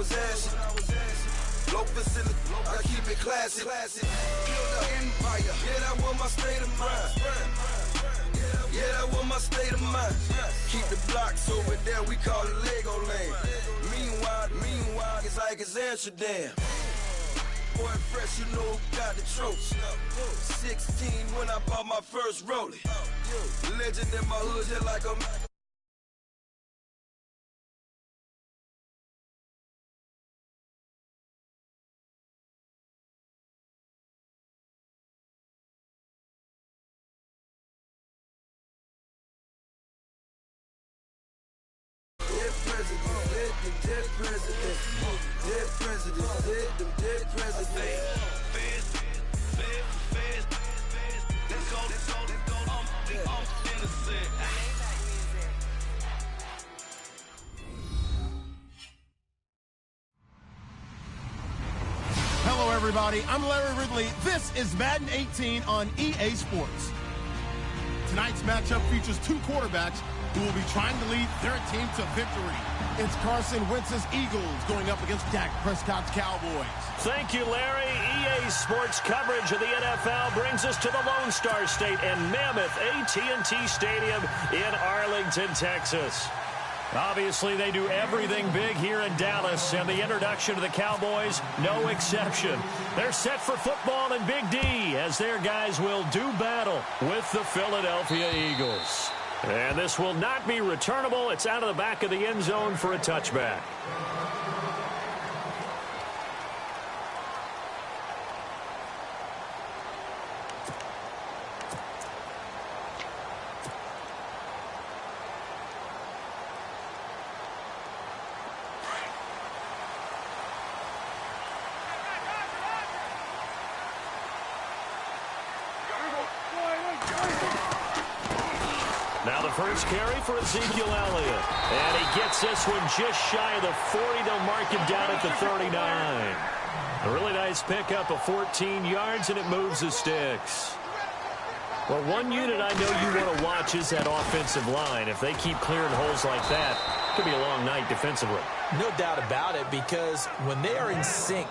was asking. Loafers in the, I keep it classy. Build an empire, yeah, that was my state of mind. Yeah, that was my state of mind. Keep the blocks over there, we call it Lego Land. Meanwhile, it's like it's Amsterdam. Boy, fresh, you know who got the tropes. 16 when I bought my first rollie. Legend in my hood, just like a... Dead president. Hello, everybody. I'm Larry Ridley. This is Madden 18 on EA Sports. Tonight's matchup features two quarterbacks who will be trying to lead their team to victory. It's Carson Wentz's Eagles going up against Dak Prescott's Cowboys. Thank you, Larry. EA Sports coverage of the NFL brings us to the Lone Star State and Mammoth AT&T Stadium in Arlington, Texas. Obviously, they do everything big here in Dallas, and the introduction to the Cowboys, no exception. They're set for football and Big D, as their guys will do battle with the Philadelphia Eagles. And this will not be returnable. It's out of the back of the end zone for a touchback. Now the first carry for Ezekiel Elliott. And he gets this one just shy of the 40. They'll mark him down at the 39. A really nice pickup of 14 yards, and it moves the sticks. Well, one unit I know you want to watch is that offensive line. If they keep clearing holes like that, it could be a long night defensively. No doubt about it, because when they are in sync,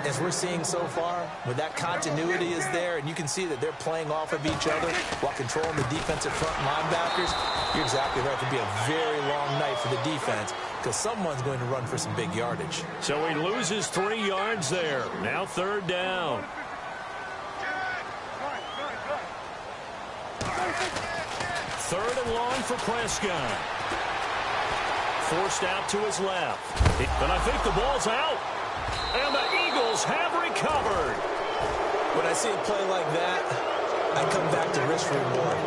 as we're seeing so far, when that continuity is there and you can see that they're playing off of each other while controlling the defensive front linebackers, you're exactly right. It could be a very long night for the defense because someone's going to run for some big yardage. So he loses 3 yards there. Now third down. Third and long for Prescott. Forced out to his left. And I think the ball's out. And the Eagles have recovered. When I see a play like that, I come back to risk reward.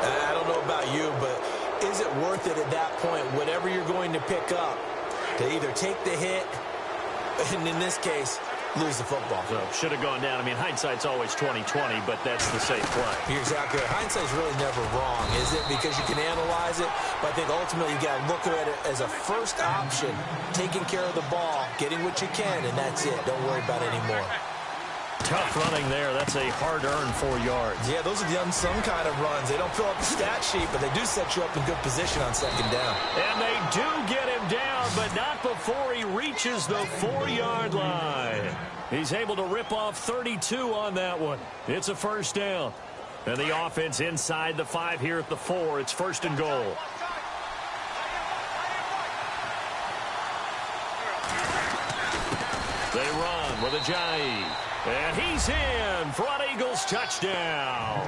I don't know about you, but is it worth it at that point, whatever you're going to pick up, to either take the hit, and in this case, lose the football? So should have gone down. I mean, hindsight's always 20/20, but that's the safe play. You're exactly right. Hindsight's really never wrong, is it? Because you can analyze it, but I think ultimately you got to look at it as a first option, taking care of the ball, getting what you can, and that's it. Don't worry about it anymore. Tough running there. That's a hard-earned 4 yards. Yeah, those are the unsung kind of runs. They don't fill up the stat sheet, but they do set you up in good position on second down. And they do get him down, but not before he reaches the 4-yard line. He's able to rip off 32 on that one. It's a first down. And the offense inside the 5 here at the 4. It's first and goal. They run with Ajayi. And he's in for an Eagles touchdown.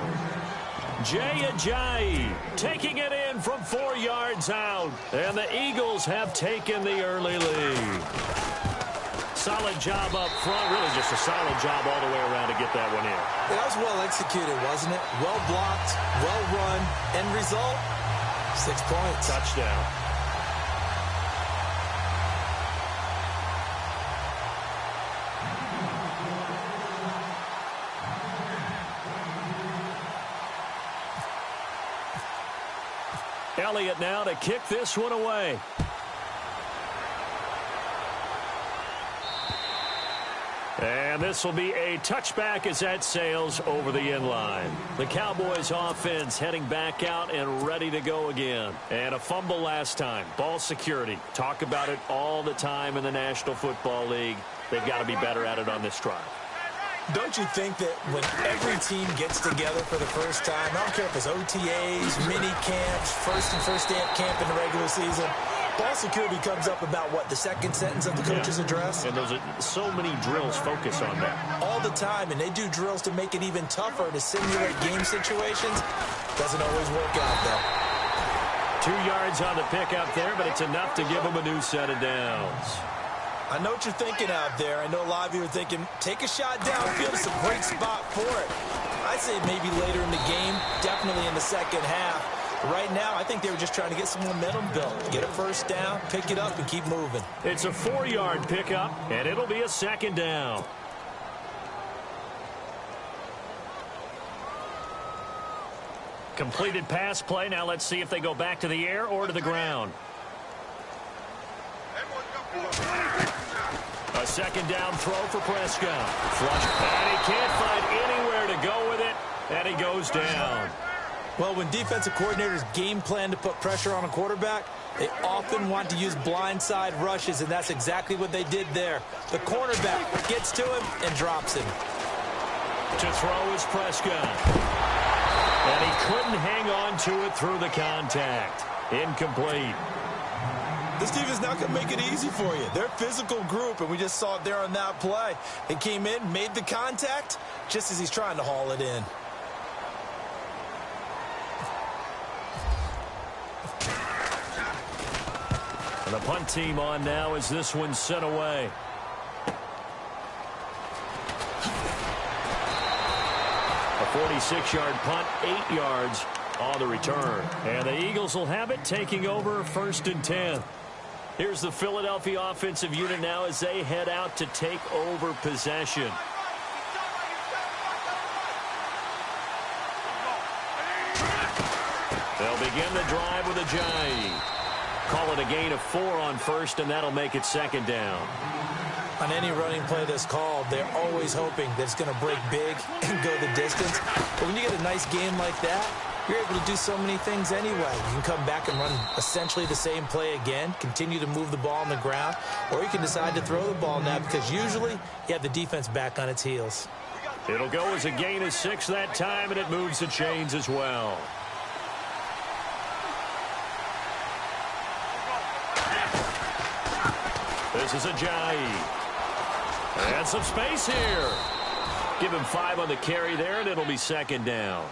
Jay Ajayi taking it in from 4 yards out. And the Eagles have taken the early lead. Solid job up front. Really just a solid job all the way around to get that one in. Yeah, that was well executed, wasn't it? Well blocked, well run. End result, 6 points. Touchdown. Elliott now to kick this one away. And this will be a touchback as that sails over the end line. The Cowboys offense heading back out and ready to go again. And a fumble last time. Ball security. Talk about it all the time in the National Football League. They've got to be better at it on this drive. Don't you think that when every team gets together for the first time, I don't care if it's OTAs, mini camps, first day at camp in the regular season, ball security comes up about, what, the second sentence of the coach's address? And those are so many drills focus on that. All the time, and they do drills to make it even tougher to simulate game situations. Doesn't always work out, though. 2 yards on the pickup there, but it's enough to give them a new set of downs. I know what you're thinking out there. I know a lot of you are thinking, take a shot downfield. It's a great spot for it. I'd say maybe later in the game, definitely in the second half. Right now, I think they were just trying to get some momentum built. Get a first down, pick it up, and keep moving. It's a 4-yard pickup, and it'll be a second down. Completed pass play. Now let's see if they go back to the air or to the ground. A second down throw for Prescott. Flush, and he can't find anywhere to go with it, and he goes down. Well, when defensive coordinators game plan to put pressure on a quarterback, they often want to use blindside rushes, and that's exactly what they did there. The cornerback gets to him and drops him. To throw is Prescott. And he couldn't hang on to it through the contact. Incomplete. This defense not going to make it easy for you. They're a physical group, and we just saw it there on that play. They came in, made the contact, just as he's trying to haul it in. And the punt team on now as this one's sent away. A 46-yard punt, 8 yards on the return. And the Eagles will have it, taking over 1st and 10. Here's the Philadelphia offensive unit now as they head out to take over possession. They'll begin the drive with a Ajayi. Call it a gain of 4 on 1st, and that'll make it 2nd down. On any running play that's called, they're always hoping that it's going to break big and go the distance. But when you get a nice game like that, you're able to do so many things anyway. You can come back and run essentially the same play again, continue to move the ball on the ground, or you can decide to throw the ball now because usually you have the defense back on its heels. It'll go as a gain of 6 that time, and it moves the chains as well. This is Ajayi. And some space here. Give him 5 on the carry there, and it'll be 2nd down.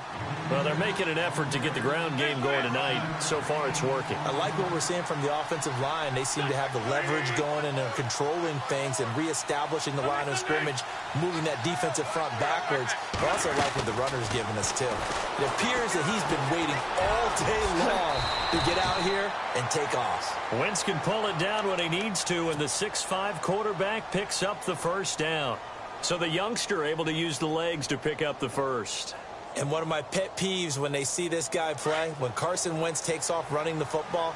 Well, they're making an effort to get the ground game going tonight. So far, it's working. I like what we're seeing from the offensive line. They seem to have the leverage going and are controlling things and reestablishing the line of scrimmage, moving that defensive front backwards. I also like what the runner's giving us, too. It appears that he's been waiting all day long to get out here and take off. Wentz can pull it down when he needs to, and the 6'5" quarterback picks up the 1st down. So the youngster able to use the legs to pick up the 1st. And one of my pet peeves when they see this guy play, when Carson Wentz takes off running the football,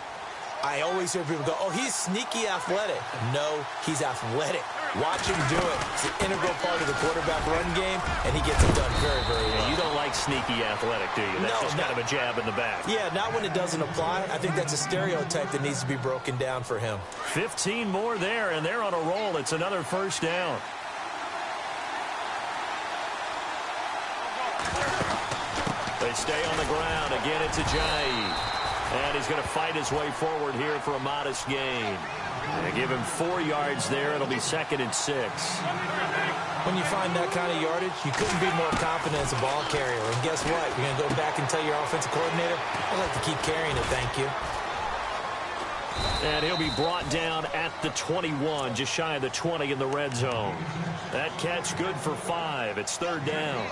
I always hear people go, oh, he's sneaky athletic. No, he's athletic. Watch him do it. It's an integral part of the quarterback run game, and he gets it done very, very well. Yeah, you don't like sneaky athletic, do you? That's just kind of a jab in the back. Yeah, not when it doesn't apply. I think that's a stereotype that needs to be broken down for him. 15 more there, and they're on a roll. It's another 1st down. They stay on the ground. Again, it's Ajayi. And he's going to fight his way forward here for a modest gain. They give him 4 yards there. It'll be 2nd and 6. When you find that kind of yardage, you couldn't be more confident as a ball carrier. And guess what? You're going to go back and tell your offensive coordinator, I'd like to keep carrying it, thank you. And he'll be brought down at the 21, just shy of the 20 in the red zone. That catch good for 5. It's 3rd down.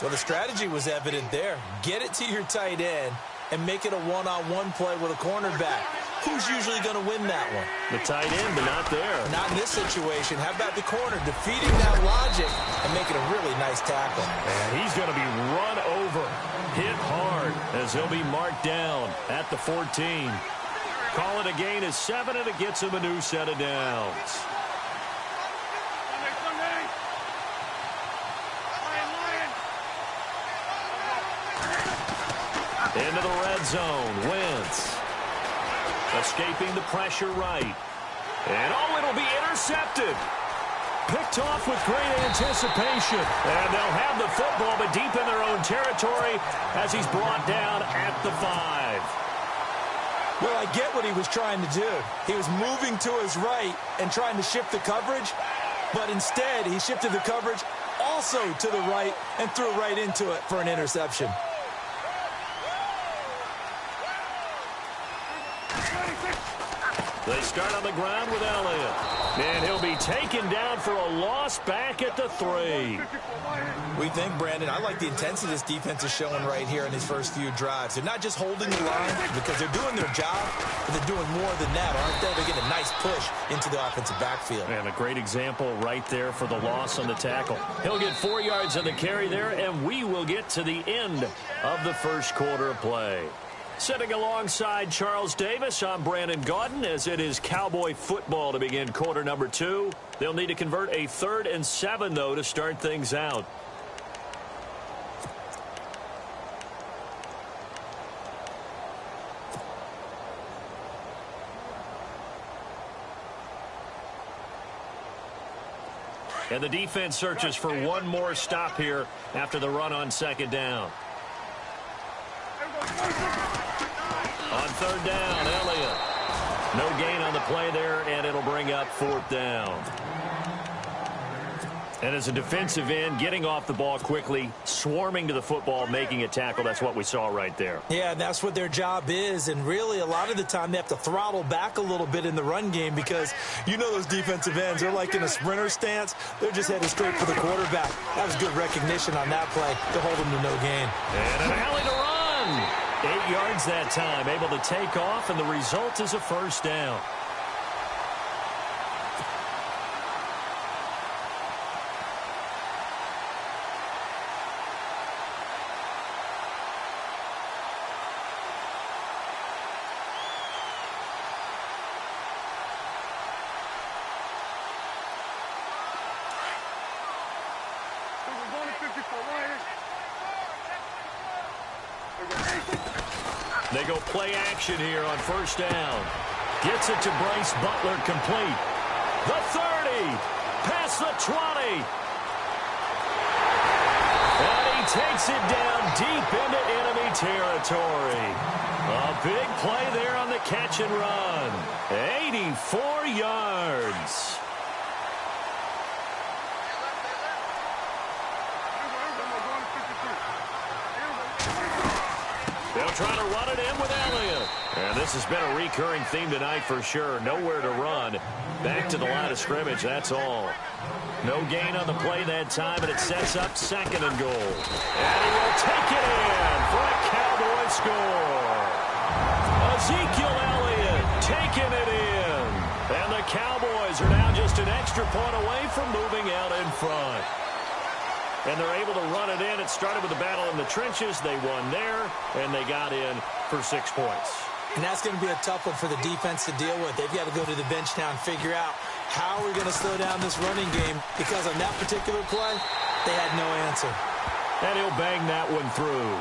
Well, the strategy was evident there. Get it to your tight end and make it a one-on-one play with a cornerback. Who's usually going to win that one? The tight end, but not there. Not in this situation. How about the corner defeating that logic and making a really nice tackle? And he's going to be run over, hit hard, as he'll be marked down at the 14. Call it a gain of 7, and it gets him a new set of downs. Into the red zone. Wentz. Escaping the pressure right. And, it'll be intercepted. Picked off with great anticipation. And they'll have the football, but deep in their own territory as he's brought down at the 5. Well, I get what he was trying to do. He was moving to his right and trying to shift the coverage, but instead he shifted the coverage also to the right and threw right into it for an interception. They start on the ground with Elliott. And he'll be taken down for a loss back at the 3. We think, Brandon, I like the intensity this defense is showing right here in these first few drives. They're not just holding the line because they're doing their job, but they're doing more than that, aren't they? They're getting a nice push into the offensive backfield. And a great example right there for the loss on the tackle. He'll get 4 yards on the carry there, and we will get to the end of the first quarter of play. Sitting alongside Charles Davis, I'm Brandon Gaudin, as it is Cowboy football to begin quarter number 2. They'll need to convert a 3rd and 7, though, to start things out. And the defense searches for one more stop here after the run on 2nd down. On 3rd down, Elliott. No gain on the play there, and it'll bring up 4th down. And as a defensive end, getting off the ball quickly, swarming to the football, making a tackle, that's what we saw right there. Yeah, and that's what their job is, and really a lot of the time they have to throttle back a little bit in the run game because you know those defensive ends, they're like in a sprinter stance. They're just headed straight for the quarterback. That was good recognition on that play to hold them to no gain. And an alley to run. 8 yards that time, able to take off, and the result is a 1st down. They go play action here on 1st down. Gets it to Bryce Butler, complete. The 30, past the 20. And he takes it down deep into enemy territory. A big play there on the catch and run. 84 yards. They'll try to run it in with Elliott. And this has been a recurring theme tonight for sure. Nowhere to run. Back to the line of scrimmage, that's all. No gain on the play that time, and it sets up 2nd and goal. And he will take it in for a Cowboy score. Ezekiel Elliott taking it in. And the Cowboys are now just an extra point away from moving out in front. And they're able to run it in. It started with a battle in the trenches. They won there, and they got in for 6 points. And that's going to be a tough one for the defense to deal with. They've got to go to the bench now and figure out how we're going to slow down this running game, because on that particular play, they had no answer. And he'll bang that one through.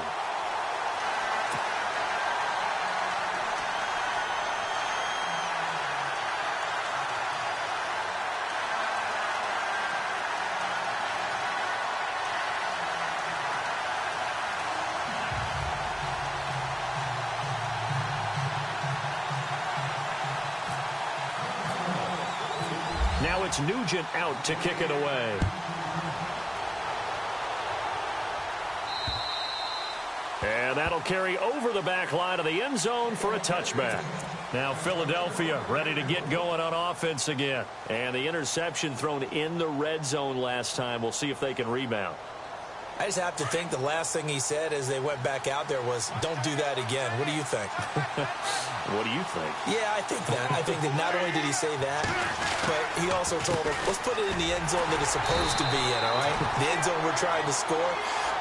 Now it's Nugent out to kick it away. And that'll carry over the back line of the end zone for a touchback. Now Philadelphia ready to get going on offense again. And the interception thrown in the red zone last time. We'll see if they can rebound. I just have to think the last thing he said as they went back out there was, don't do that again. What do you think? What do you think? Yeah, I think that. I think that not only did he say that, but he also told them, let's put it in the end zone that it's supposed to be in, all right? The end zone we're trying to score.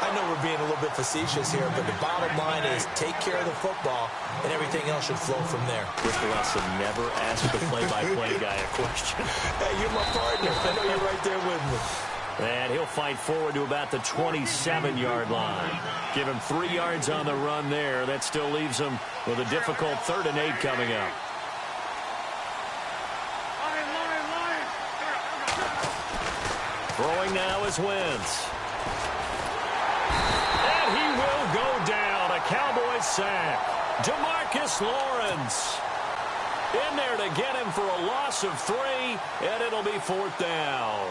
I know we're being a little bit facetious here, but the bottom line is take care of the football, and everything else should flow from there. Quick lesson, never ask the play-by-play guy a question. Hey, you're my partner. I know you're right there with me. And he'll fight forward to about the 27-yard line. Give him 3 yards on the run there. That still leaves him with a difficult 3rd and 8 coming up. Throwing now is Wentz. And he will go down. A Cowboys sack. DeMarcus Lawrence in there to get him for a loss of 3, and it'll be 4th down.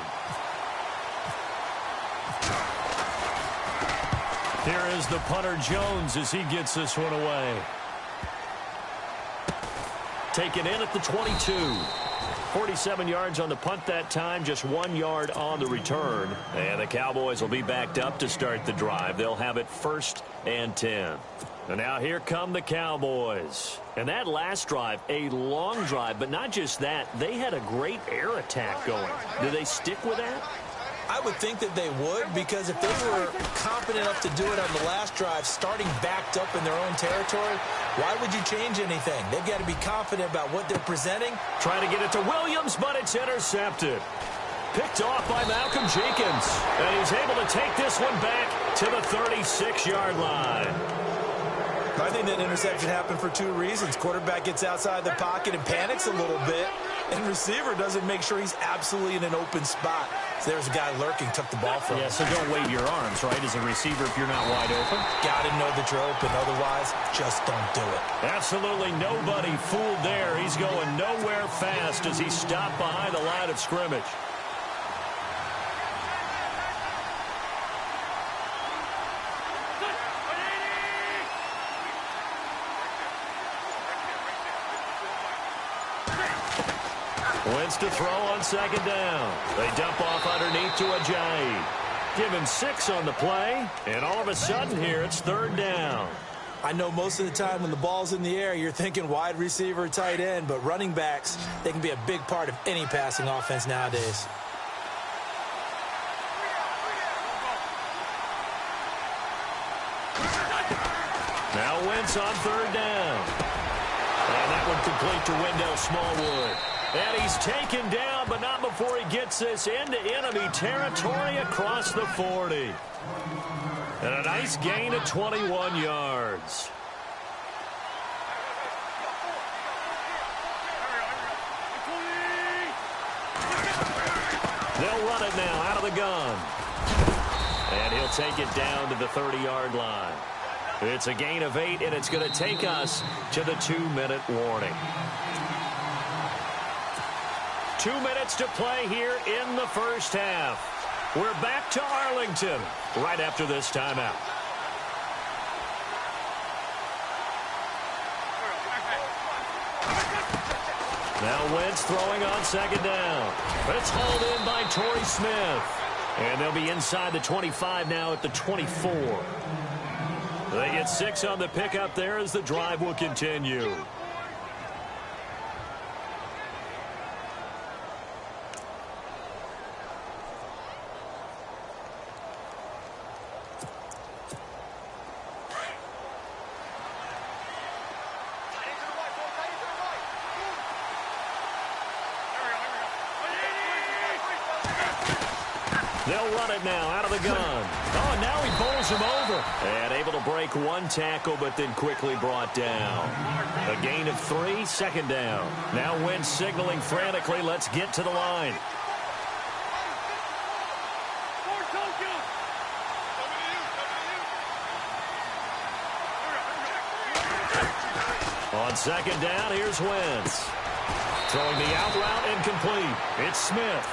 Here is the punter Jones as he gets this one away. Taken in at the 22. 47 yards on the punt that time, just 1 yard on the return. And the Cowboys will be backed up to start the drive. They'll have it 1st and 10. And now here come the Cowboys. And that last drive, a long drive, but not just that. They had a great air attack going. Do they stick with that? I would think that they would, because if they were confident enough to do it on the last drive, starting backed up in their own territory, why would you change anything? They've got to be confident about what they're presenting. Trying to get it to Williams, but it's intercepted. Picked off by Malcolm Jenkins. And he's able to take this one back to the 36-yard line. I think that interception happened for 2 reasons. Quarterback gets outside the pocket and panics a little bit, and receiver doesn't make sure he's absolutely in an open spot. So there's a guy lurking, took the ball from him. Yeah, so don't wave your arms, right, as a receiver if you're not wide open. Got to know that you're open. Otherwise, just don't do it. Absolutely nobody fooled there. He's going nowhere fast as he stopped behind the line of scrimmage. Wentz to throw on 2nd down. They dump off underneath to Ajayi. Give him 6 on the play, and all of a sudden here it's 3rd down. I know most of the time when the ball's in the air, you're thinking wide receiver, tight end, but running backs, they can be a big part of any passing offense nowadays. Now Wentz on 3rd down. And that one complete to Wendell Smallwood. And he's taken down, but not before he gets this into enemy territory across the 40. And a nice gain of 21 yards. They'll run it now out of the gun. And he'll take it down to the 30-yard line. It's a gain of 8, and it's going to take us to the 2-minute warning. 2 minutes to play here in the first half. We're back to Arlington right after this timeout. Now Wentz throwing on 2nd down. It's hauled in by Torrey Smith. And they'll be inside the 25 now at the 24. They get 6 on the pickup there as the drive will continue. They'll run it now out of the gun. Oh, and now he bowls him over. And able to break 1 tackle, but then quickly brought down. A gain of 3, 2nd down. Now Wentz signaling frantically, let's get to the line. On 2nd down, here's Wentz. Throwing the out route incomplete. It's Smith.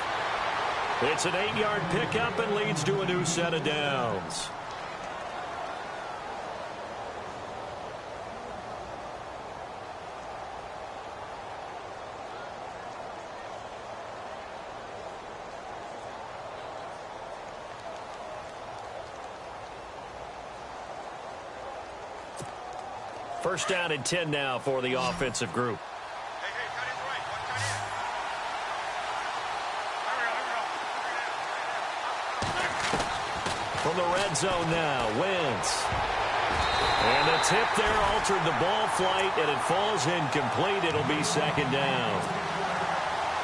It's an 8-yard pickup and leads to a new set of downs. First down and 10 now for the offensive group. From the red zone now, Wentz. And the tip there altered the ball flight, and it falls incomplete. It'll be 2nd down.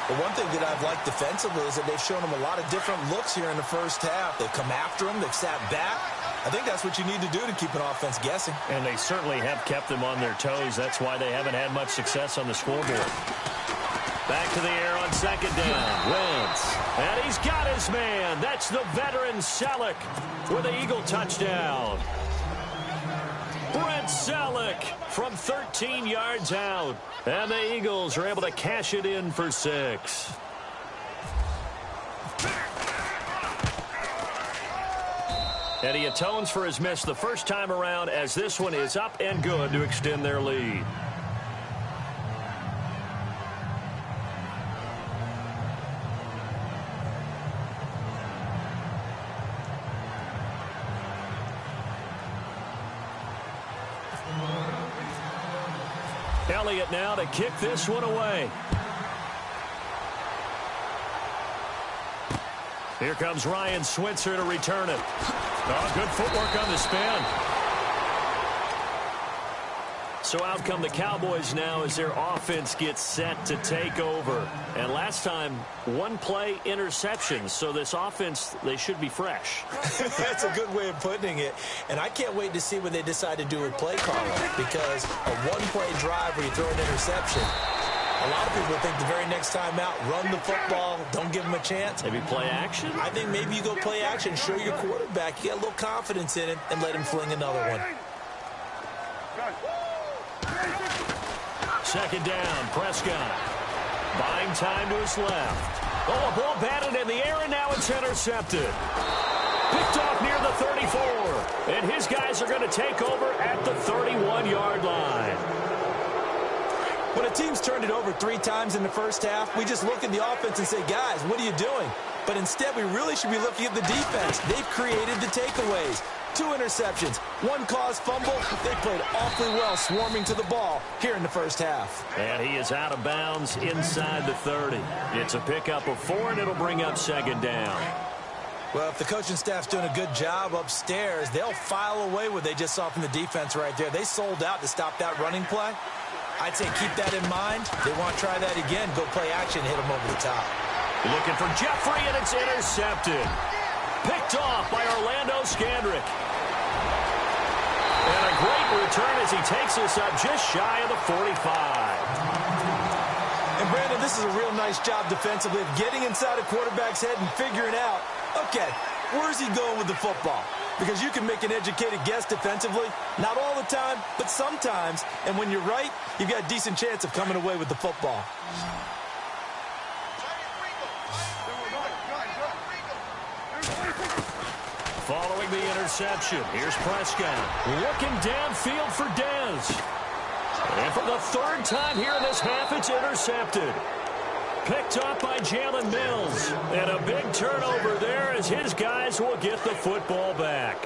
Well, one thing that I've liked defensively is that they've shown them a lot of different looks here in the first half. They've come after them. They've sat back. I think that's what you need to do to keep an offense guessing. And they certainly have kept them on their toes. That's why they haven't had much success on the scoreboard. Back to the air on second down. Wentz. And he's got his man. That's the veteran Selleck with an Eagle touchdown. Brent Selleck from 13 yards out. And the Eagles are able to cash it in for 6. And he atones for his miss the first time around as this one is up and good to extend their lead. Elliott now to kick this one away. Here comes Ryan Switzer to return it. Oh, good footwork on the spin. So out come the Cowboys now as their offense gets set to take over. And last time, one play interception. So this offense, they should be fresh. That's a good way of putting it. And I can't wait to see what they decide to do with play calling. Because a one-play drive where you throw an interception, a lot of people think the very next time out, run the football, don't give them a chance. Maybe play action? I think maybe you go play action, show your quarterback, you got a little confidence in it, and let him fling another one. Second down, Prescott. Buying time to his left. Oh, a ball batted in the air, and now it's intercepted. Picked off near the 34. And his guys are going to take over at the 31-yard line. When a team's turned it over 3 times in the first half, we just look at the offense and say, guys, what are you doing? But instead, we really should be looking at the defense. They've created the takeaways. 2 interceptions, 1 caused fumble. They played awfully well swarming to the ball here in the first half. And he is out of bounds inside the 30. It's a pickup of 4, and it'll bring up second down. Well, if the coaching staff's doing a good job upstairs, they'll file away what they just saw from the defense right there. They sold out to stop that running play. I'd say keep that in mind. They want to try that again. Go play action, hit them over the top. Looking for Jeffrey, and it's intercepted. Picked off by Orlando Scandrick. And a great return as he takes us up just shy of the 45. And, Brandon, this is a real nice job defensively of getting inside a quarterback's head and figuring out, okay, where's he going with the football? Because you can make an educated guess defensively. Not all the time, but sometimes. And when you're right, you've got a decent chance of coming away with the football. Following the interception, here's Prescott. Looking downfield for Dez. And for the 3rd time here in this half, it's intercepted. Picked up by Jalen Mills. And a big turnover there as his guys will get the football back.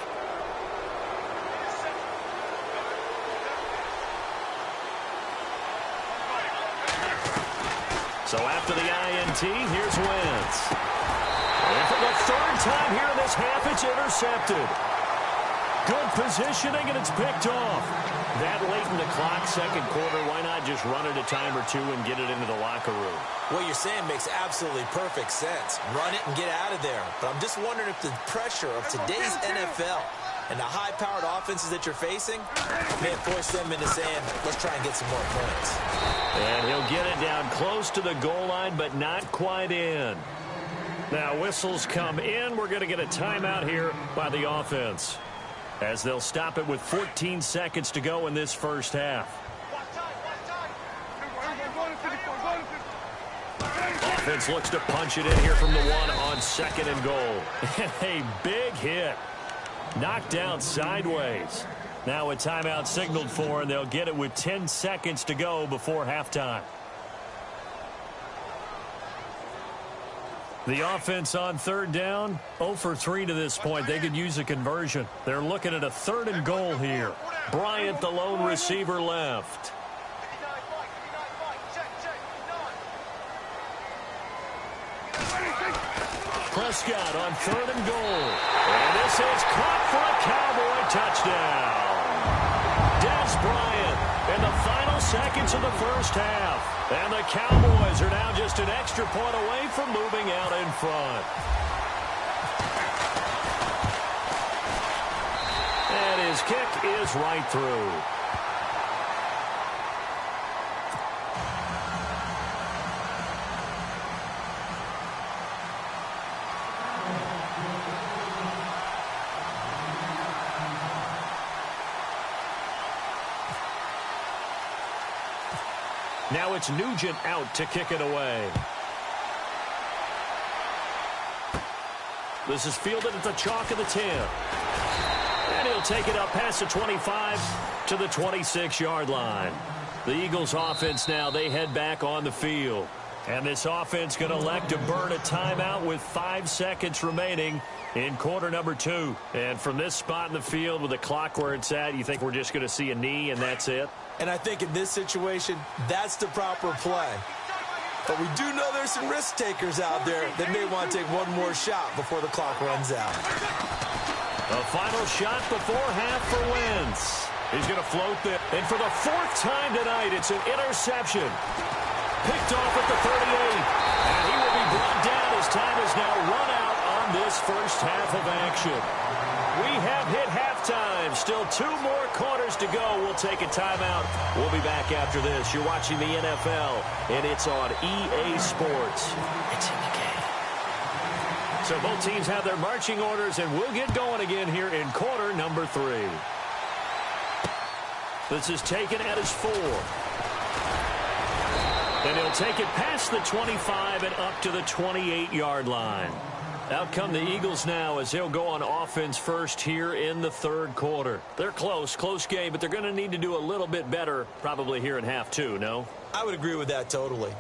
So after the INT, here's Wentz. And for the 3rd time here in this half, it's intercepted. Good positioning, and it's picked off. That late in the clock, second quarter, why not just run it a time or 2 and get it into the locker room? What you're saying makes absolutely perfect sense. Run it and get out of there. But I'm just wondering if the pressure of today's NFL and the high-powered offenses that you're facing may have forced them into saying, let's try and get some more points. And he'll get it down close to the goal line, but not quite in. Now whistles come in. We're going to get a timeout here by the offense, as they'll stop it with 14 seconds to go in this first half. Offense looks to punch it in here from the 1 on 2nd and goal. And a big hit. Knocked down sideways. Now a timeout signaled for, and they'll get it with 10 seconds to go before halftime. The offense on 3rd down, 0 for 3 to this point. They could use a conversion. They're looking at a 3rd and goal here. Bryant, the lone receiver, left. Prescott on 3rd and goal. And this is caught for a Cowboy touchdown. Down Miles Bryant in the final seconds of the first half. And the Cowboys are now just an extra point away from moving out in front. And his kick is right through. Now it's Nugent out to kick it away. This is fielded at the chalk of the 10. And he'll take it up past the 25 to the 26-yard line. The Eagles offense now, they head back on the field. And this offense going to elect to burn a timeout with 5 seconds remaining in quarter number 2. And from this spot in the field with the clock where it's at, you think we're just going to see a knee and that's it? And I think in this situation, that's the proper play. But we do know there's some risk takers out there that may want to take one more shot before the clock runs out. A final shot before half for Wentz. He's going to float this. And for the 4th time tonight, it's an interception. Picked off at the 38. And he will be brought down as time is now run out on this first half of action. We have hit halftime. Still 2 more quarters to go. We'll take a timeout. We'll be back after this. You're watching the NFL, and it's on EA Sports. It's in the game. So both teams have their marching orders, and we'll get going again here in quarter number 3. This is taken at his 4. And he'll take it past the 25 and up to the 28-yard line. Out come the Eagles now as they'll go on offense first here in the 3rd quarter. They're close game, but they're going to need to do a little bit better probably here in half 2, no? I would agree with that totally.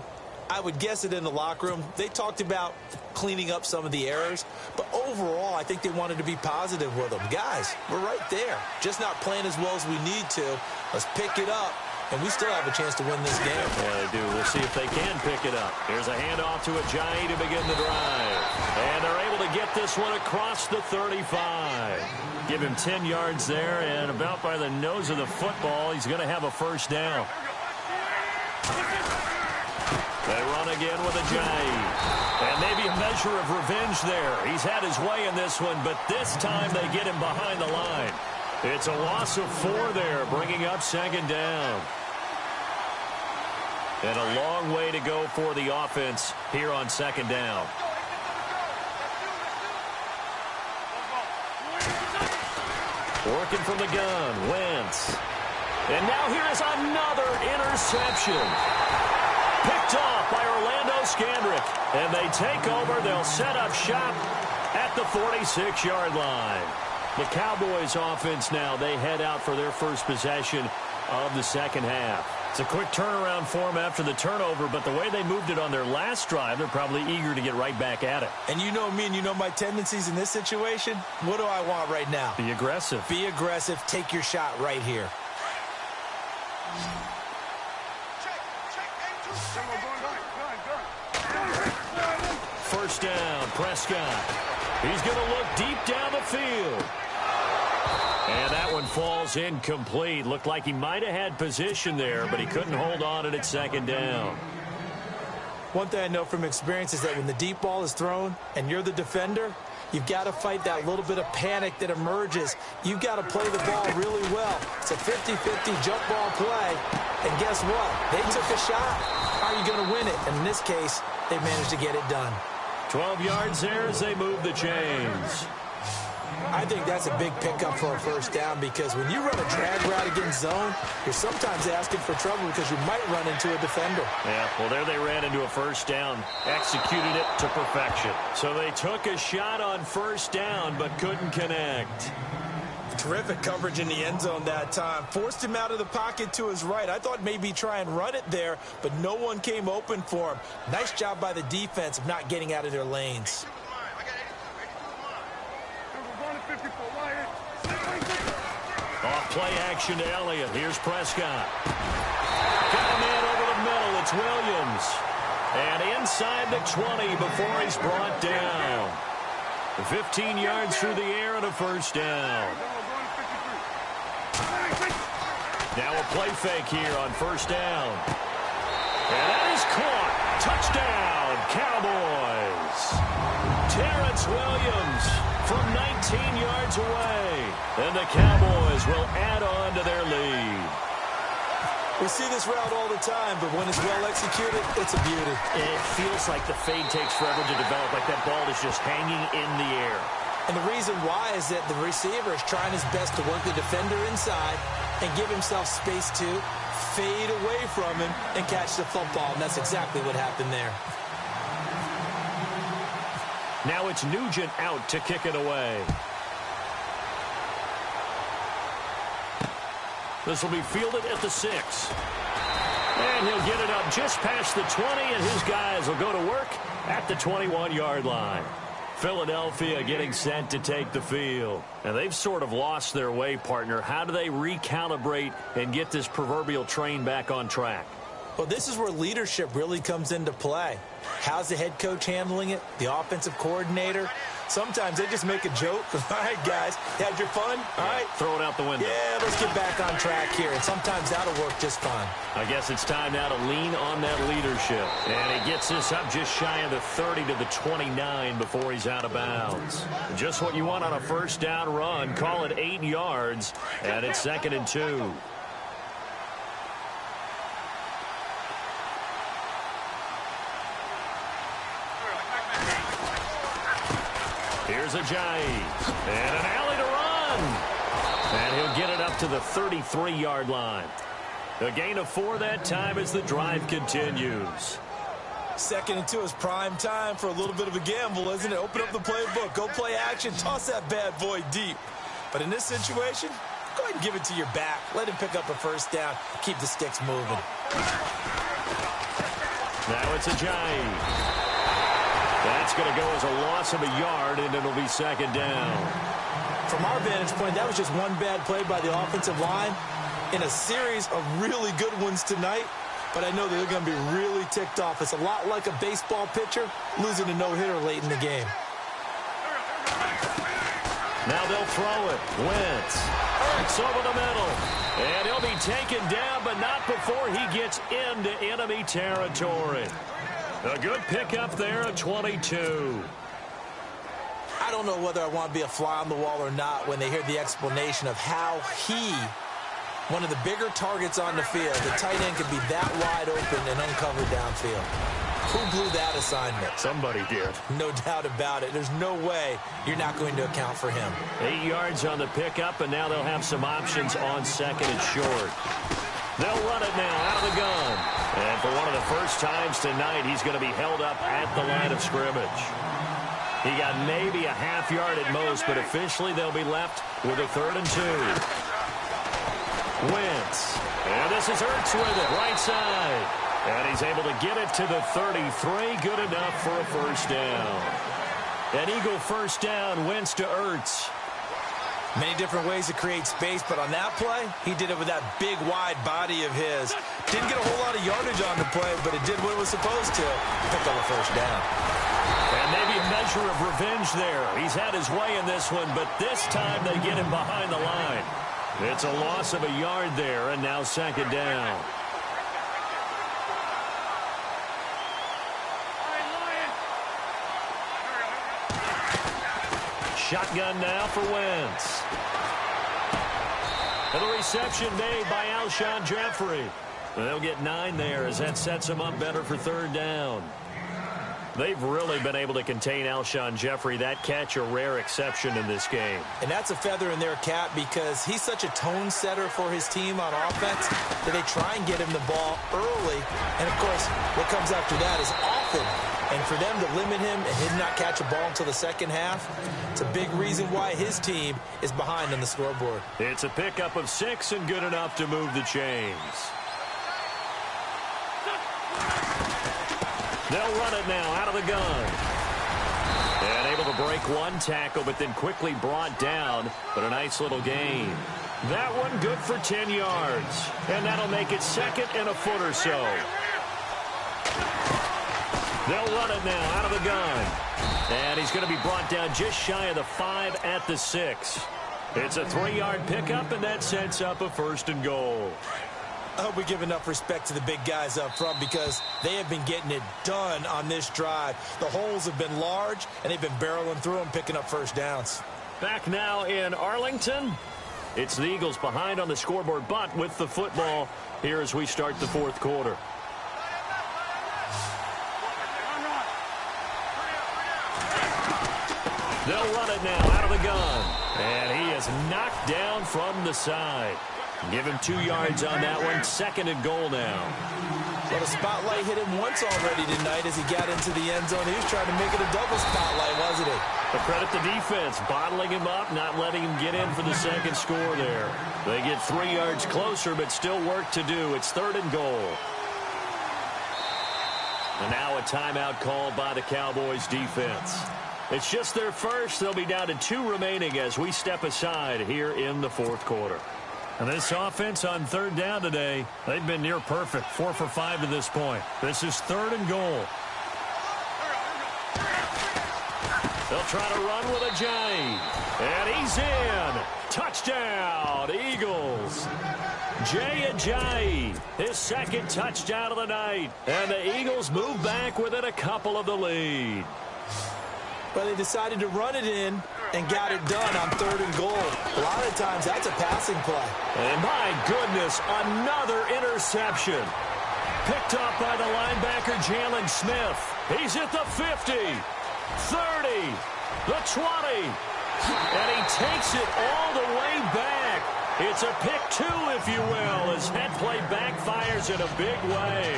I would guess it in the locker room. They talked about cleaning up some of the errors, but overall, I think they wanted to be positive with them. Guys, we're right there. Just not playing as well as we need to. Let's pick it up. And we still have a chance to win this game. Yeah, they do. We'll see if they can pick it up. Here's a handoff to Ajayi to begin the drive. And they're able to get this one across the 35. Give him 10 yards there, and about by the nose of the football, he's going to have a first down. They run again with Ajayi. And maybe a measure of revenge there. He's had his way in this one, but this time they get him behind the line. It's a loss of 4 there, bringing up 2nd down. And a long way to go for the offense here on 2nd down. Working from the gun, Wentz. And now here is another interception. Picked off by Orlando Scandrick. And they take over. They'll set up shop at the 46-yard line. The Cowboys offense now, they head out for their first possession of the 2nd half. It's a quick turnaround for them after the turnover, but the way they moved it on their last drive, they're probably eager to get right back at it. And you know me and you know my tendencies in this situation. What do I want right now? Be aggressive. Be aggressive. Take your shot right here. First down, Prescott. He's going to look deep down the field. And that one falls incomplete. Looked like he might have had position there, but he couldn't hold on it at 2nd down. One thing I know from experience is that when the deep ball is thrown and you're the defender, you've got to fight that little bit of panic that emerges. You've got to play the ball really well. It's a 50-50 jump ball play. And guess what? They took a shot. How are you going to win it? And in this case, they managed to get it done. 12 yards there as they move the chains. I think that's a big pickup for a first down because when you run a drag route against zone, you're sometimes asking for trouble because you might run into a defender. Yeah, well, there they ran into a first down, executed it to perfection. So they took a shot on first down but couldn't connect. Terrific coverage in the end zone that time. Forced him out of the pocket to his right. I thought maybe try and run it there, but no one came open for him. Nice job by the defense of not getting out of their lanes. Off play action to Elliott. Here's Prescott. Got a man over the middle. It's Williams. And inside the 20 before he's brought down. 15 yards through the air and a first down. Now a play fake here on first down. And that is caught. Touchdown, Cowboys. Terrence Williams from 19 yards away. And the Cowboys will add on to their lead. We see this route all the time, but when it's well executed, it's a beauty. It feels like the fade takes forever to develop, like that ball is just hanging in the air. And the reason why is that the receiver is trying his best to work the defender inside and give himself space to fade away from him and catch the football, and that's exactly what happened there. Now it's Nugent out to kick it away. This will be fielded at the 6. And he'll get it up just past the 20, and his guys will go to work at the 21-yard line. Philadelphia getting set to take the field. And they've sort of lost their way, partner. How do they recalibrate and get this proverbial train back on track? Well, this is where leadership really comes into play. How's the head coach handling it? The offensive coordinator? Sometimes they just make a joke. All right, guys, you had your fun? All right. Throw it out the window. Yeah, let's get back on track here. And sometimes that'll work just fine. I guess it's time now to lean on that leadership. And he gets this up just shy of the 30 to the 29 before he's out of bounds. Just what you want on a first down run. Call it 8 yards, and it's 2nd and 2. Here's Ajayi, and an alley to run. And he'll get it up to the 33-yard line. A gain of 4 that time as the drive continues. 2nd and 2 is prime time for a little bit of a gamble, isn't it? Open up the playbook, go play action, toss that bad boy deep. But in this situation, go ahead and give it to your back. Let him pick up a first down, keep the sticks moving. Now it's Ajayi. That's going to go as a loss of a yard, and it'll be 2nd down. From our vantage point, that was just one bad play by the offensive line in a series of really good ones tonight. But I know they're going to be really ticked off. It's a lot like a baseball pitcher losing a no-hitter late in the game. Now they'll throw it. Wentz. It's over the middle. And he'll be taken down, but not before he gets into enemy territory. A good pickup there at 22. I don't know whether I want to be a fly on the wall or not when they hear the explanation of how he, one of the bigger targets on the field, the tight end could be that wide open and uncovered downfield. Who blew that assignment? Somebody did. No doubt about it. There's no way you're not going to account for him. 8 yards on the pickup, and now they'll have some options on 2nd and short. They'll run it now out of the gun. And for one of the first times tonight, he's going to be held up at the line of scrimmage. He got maybe a half yard at most, but officially they'll be left with a 3rd and 2. Wentz. And this is Ertz with it, right side. And he's able to get it to the 33. Good enough for a first down. An Eagle first down, Wentz to Ertz. Many different ways to create space, but on that play, he did it with that big, wide body of his. Didn't get a whole lot of yardage on the play, but it did what it was supposed to. Picked up a first down. And maybe a measure of revenge there. He's had his way in this one, but this time they get him behind the line. It's a loss of a yard there, and now 2nd down. Shotgun now for Wentz. And the reception made by Alshon Jeffrey. They'll get 9 there as that sets them up better for 3rd down. They've really been able to contain Alshon Jeffrey. That catch a rare exception in this game. And that's a feather in their cap because he's such a tone setter for his team on offense that they try and get him the ball early. And, of course, what comes after that is often. And for them to limit him and him not catch a ball until the second half, it's a big reason why his team is behind on the scoreboard. It's a pickup of 6 and good enough to move the chains. They'll run it now out of the gun. And able to break one tackle, but then quickly brought down. But a nice little gain. That one good for 10 yards. And that'll make it 2nd and a foot or so. They'll run it now out of the gun. And he's going to be brought down just shy of the 5 at the 6. It's a 3-yard pickup, and that sets up a 1st and goal. I hope we give enough respect to the big guys up front because they have been getting it done on this drive. The holes have been large, and they've been barreling through them, picking up first downs. Back now in Arlington. It's the Eagles behind on the scoreboard, but with the football here as we start the 4th quarter. They'll run it now out of the gun. And he is knocked down from the side. Give him 2 yards on that one. 2nd and goal now. Well, the spotlight hit him once already tonight as he got into the end zone. He was trying to make it a double spotlight, wasn't he? A credit to defense, bottling him up, not letting him get in for the 2nd score there. They get 3 yards closer, but still work to do. It's 3rd and goal. And now a timeout called by the Cowboys defense. It's just their first. They'll be down to 2 remaining as we step aside here in the 4th quarter. And this offense on 3rd down today, they've been near perfect. 4 for 5 to this point. This is 3rd and goal. They'll try to run with Ajayi. And he's in. Touchdown, Eagles. Jay Ajayi, his 2nd touchdown of the night. And the Eagles move back within a couple of the lead. But they decided to run it in and got it done on 3rd and goal. A lot of times that's a passing play. And my goodness, another interception. Picked up by the linebacker, Jalen Smith. He's at the 50, 30, the 20. And he takes it all the way back. It's a pick 2, if you will, as that play backfires in a big way.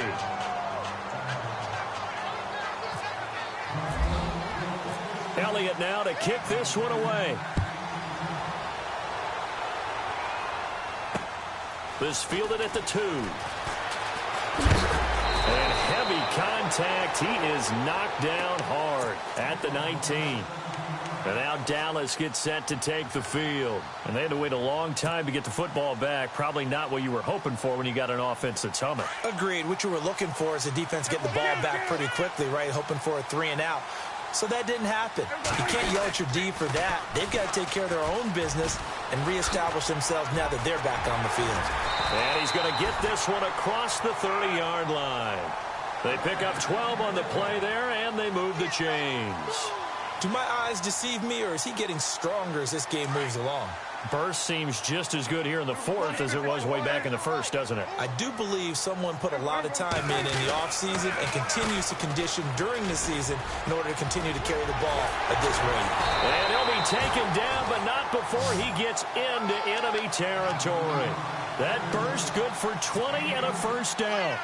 Elliott now to kick this one away. This fielded at the 2. And heavy contact. He is knocked down hard at the 19. And now Dallas gets set to take the field. And they had to wait a long time to get the football back. Probably not what you were hoping for when you got an offense that's humming. Agreed. What you were looking for is the defense getting the ball back pretty quickly, right? Hoping for a 3 and out. So that didn't happen. You can't yell at your D for that. They've got to take care of their own business and reestablish themselves now that they're back on the field. And he's going to get this one across the 30-yard line. They pick up 12 on the play there, and they move the chains. Do my eyes deceive me, or is he getting stronger as this game moves along? Burst seems just as good here in the 4th as it was way back in the 1st, doesn't it? I do believe someone put a lot of time in the offseason and continues to condition during the season in order to continue to carry the ball at this rate. And he'll be taken down, but not before he gets into enemy territory. That burst good for 20 and a 1st down.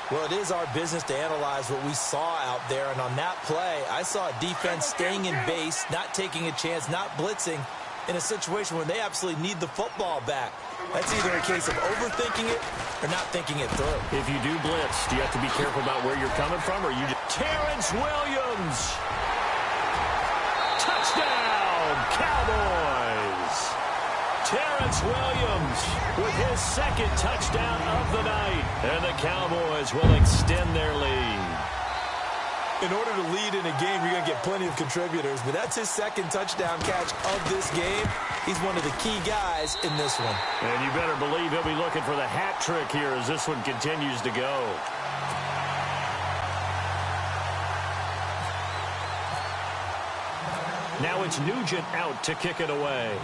Well, it is our business to analyze what we saw out there, and on that play, I saw a defense staying in base, not taking a chance, not blitzing, in a situation where they absolutely need the football back. That's either a case of overthinking it or not thinking it through. If you do blitz, do you have to be careful about where you're coming from, or you just... Terrence Williams! Touchdown, Cowboys! Terrence Williams with his 2nd touchdown of the night. And the Cowboys will extend their lead. In order to lead in a game, you're going to get plenty of contributors, but that's his 2nd touchdown catch of this game. He's one of the key guys in this one. And you better believe he'll be looking for the hat trick here as this one continues to go. Now it's Nugent out to kick it away.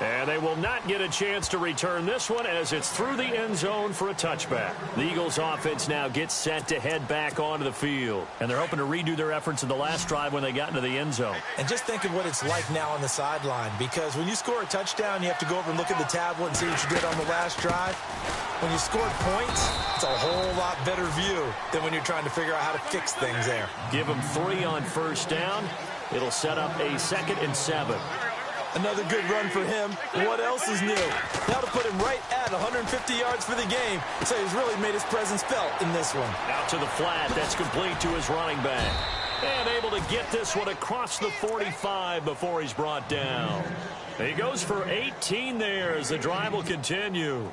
And they will not get a chance to return this one as it's through the end zone for a touchback. The Eagles offense now gets set to head back onto the field. And they're hoping to redo their efforts in the last drive when they got into the end zone. And just think of what it's like now on the sideline, because when you score a touchdown, you have to go over and look at the tablet and see what you did on the last drive. When you scored points, it's a whole lot better view than when you're trying to figure out how to fix things there. Give them 3 on 1st down. It'll set up a 2nd and 7. Another good run for him. What else is new? Now to put him right at 150 yards for the game. So he's really made his presence felt in this one. Out to the flat. That's complete to his running back. And able to get this one across the 45 before he's brought down. He goes for 18 there as the drive will continue.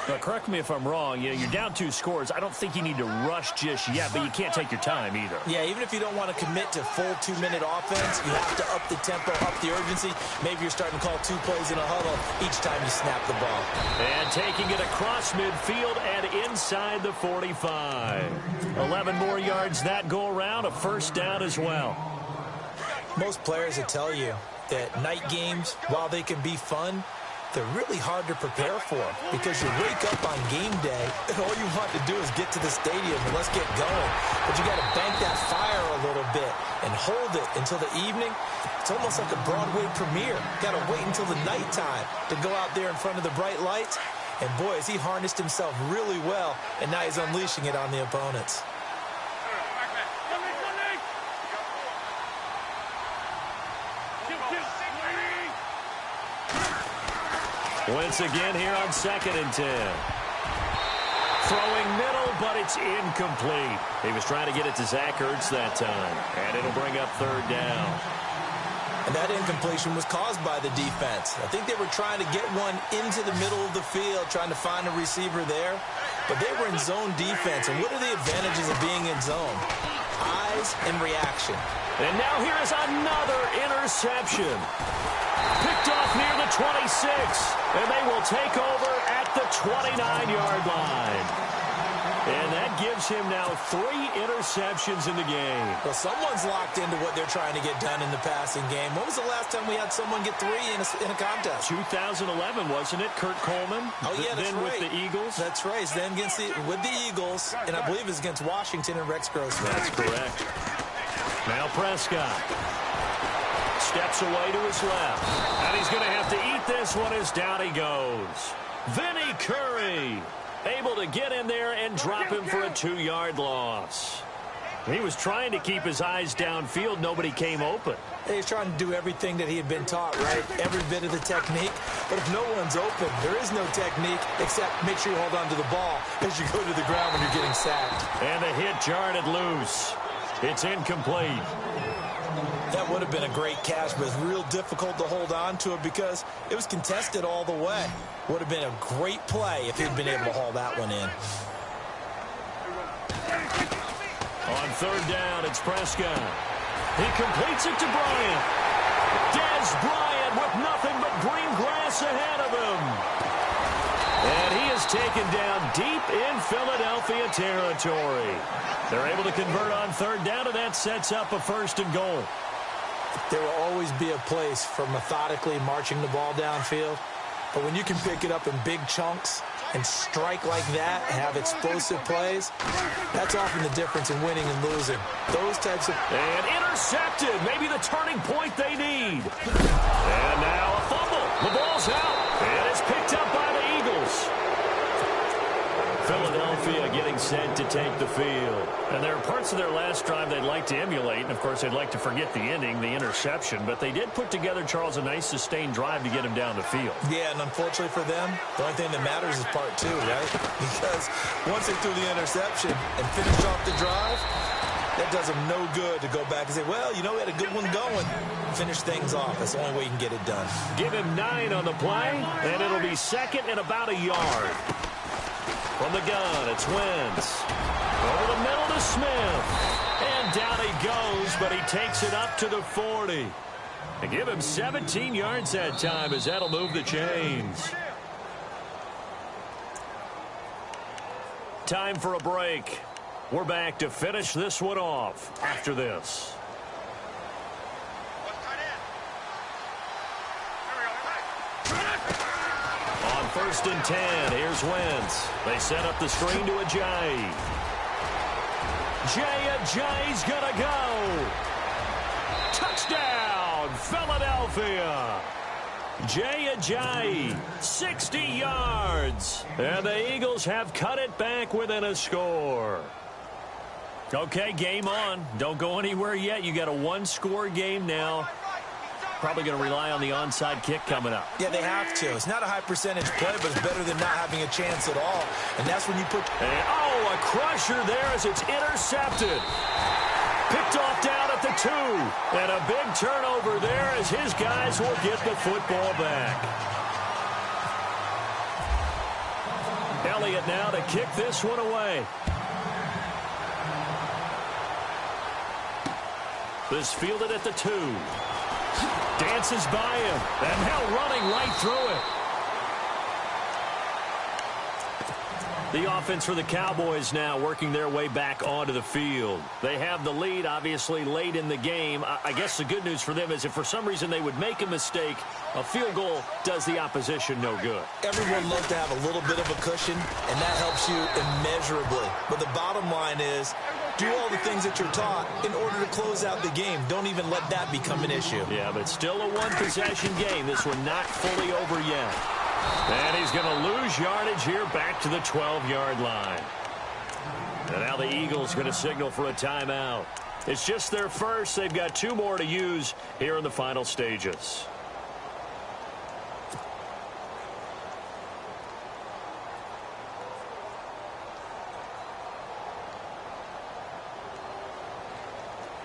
Now, correct me if I'm wrong. You're down 2 scores. I don't think you need to rush just yet, but you can't take your time either. Yeah, even if you don't want to commit to full 2-minute offense, you have to up the tempo, up the urgency. Maybe you're starting to call 2 plays in a huddle each time you snap the ball. And taking it across midfield and inside the 45. 11 more yards that go around, a first down as well. Most players will tell you that night games, while they can be fun, they're really hard to prepare for because you wake up on game day and all you want to do is get to the stadium and let's get going. But you got to bank that fire a little bit and hold it until the evening. It's almost like a Broadway premiere. Got to wait until the nighttime to go out there in front of the bright lights. And boy, has he harnessed himself really well, and now he's unleashing it on the opponents. Once again here on 2nd and 10. Throwing middle, but it's incomplete. He was trying to get it to Zach Ertz that time, and it'll bring up 3rd down. And that incompletion was caused by the defense. I think they were trying to get one into the middle of the field, trying to find a receiver there. But they were in zone defense, and what are the advantages of being in zone? Eyes and reaction. And now here is another interception. Picked off near the 26, and they will take over at the 29-yard line. And that gives him now 3 interceptions in the game. Well, someone's locked into what they're trying to get done in the passing game. When was the last time we had someone get 3 in a contest? 2011, wasn't it? Kurt Coleman? Oh, yeah, that's then right. with the Eagles? That's right. Then with the Eagles, and I believe it's against Washington and Rex Grossman. That's correct. Now Prescott steps away to his left. And he's going to have to eat this one as down he goes. Vinny Curry able to get in there and drop him for a 2-yard loss. He was trying to keep his eyes downfield. Nobody came open. He's trying to do everything that he had been taught, right? Every bit of the technique. But if no one's open, there is no technique except make sure you hold on to the ball as you go to the ground when you're getting sacked. And the hit jarred it loose. It's incomplete. That would have been a great catch, but it's real difficult to hold on to it because it was contested all the way. Would have been a great play if he'd been able to haul that one in. On 3rd down, it's Prescott. He completes it to Bryant. Dez Bryant with nothing but green grass ahead of him. And he is taken down deep in Philadelphia territory. They're able to convert on 3rd down, and that sets up a 1st and goal. There will always be a place for methodically marching the ball downfield. But when you can pick it up in big chunks and strike like that and have explosive plays, that's often the difference in winning and losing. Those types of... And intercepted. Maybe the turning point they need. And now a fumble. The ball's out. And it's picked up by the Eagles. Philadelphia getting set to take the field. And there are parts of their last drive they'd like to emulate. And, of course, they'd like to forget the ending, the interception. But they did put together, Charles, a nice sustained drive to get him down the field. Yeah, and unfortunately for them, the only thing that matters is part 2, right? Because once they threw the interception and finished off the drive, that does them no good to go back and say, well, you know, we had a good one going. Finish things off. That's the only way you can get it done. Give him 9 on the play, and it'll be 2nd and about a yard. From the gun, it's Wentz. Over the middle to Smith. And down he goes, but he takes it up to the 40. And give him 17 yards that time, as that'll move the chains. Time for a break. We're back to finish this one off after this. On 1st and 10, here's Wentz. They set up the screen to Ajayi. Ajayi's gonna go. Touchdown, Philadelphia. Ajayi, 60 yards. And the Eagles have cut it back within a score. Okay, game on. Don't go anywhere yet. You got a 1-score game now. Probably going to rely on the onside kick coming up. Yeah, they have to. It's not a high percentage play, but it's better than not having a chance at all. And that's when you put... And, a crusher there as it's intercepted. Picked off down at the 2. And a big turnover there as his guys will get the football back. Elliott now to kick this one away. This fielded at the 2. Dances by him, and now running right through it. The offense for the Cowboys now working their way back onto the field. They have the lead, obviously, late in the game. I guess the good news for them is if for some reason they would make a mistake, a field goal does the opposition no good. Everyone loves to have a little bit of a cushion, and that helps you immeasurably. But the bottom line is, do all the things that you're taught in order to close out the game. Don't even let that become an issue. Yeah, but still a one-possession game. This one not fully over yet. And he's going to lose yardage here back to the 12-yard line. And now the Eagles going to signal for a timeout. It's just their first. They've got 2 more to use here in the final stages.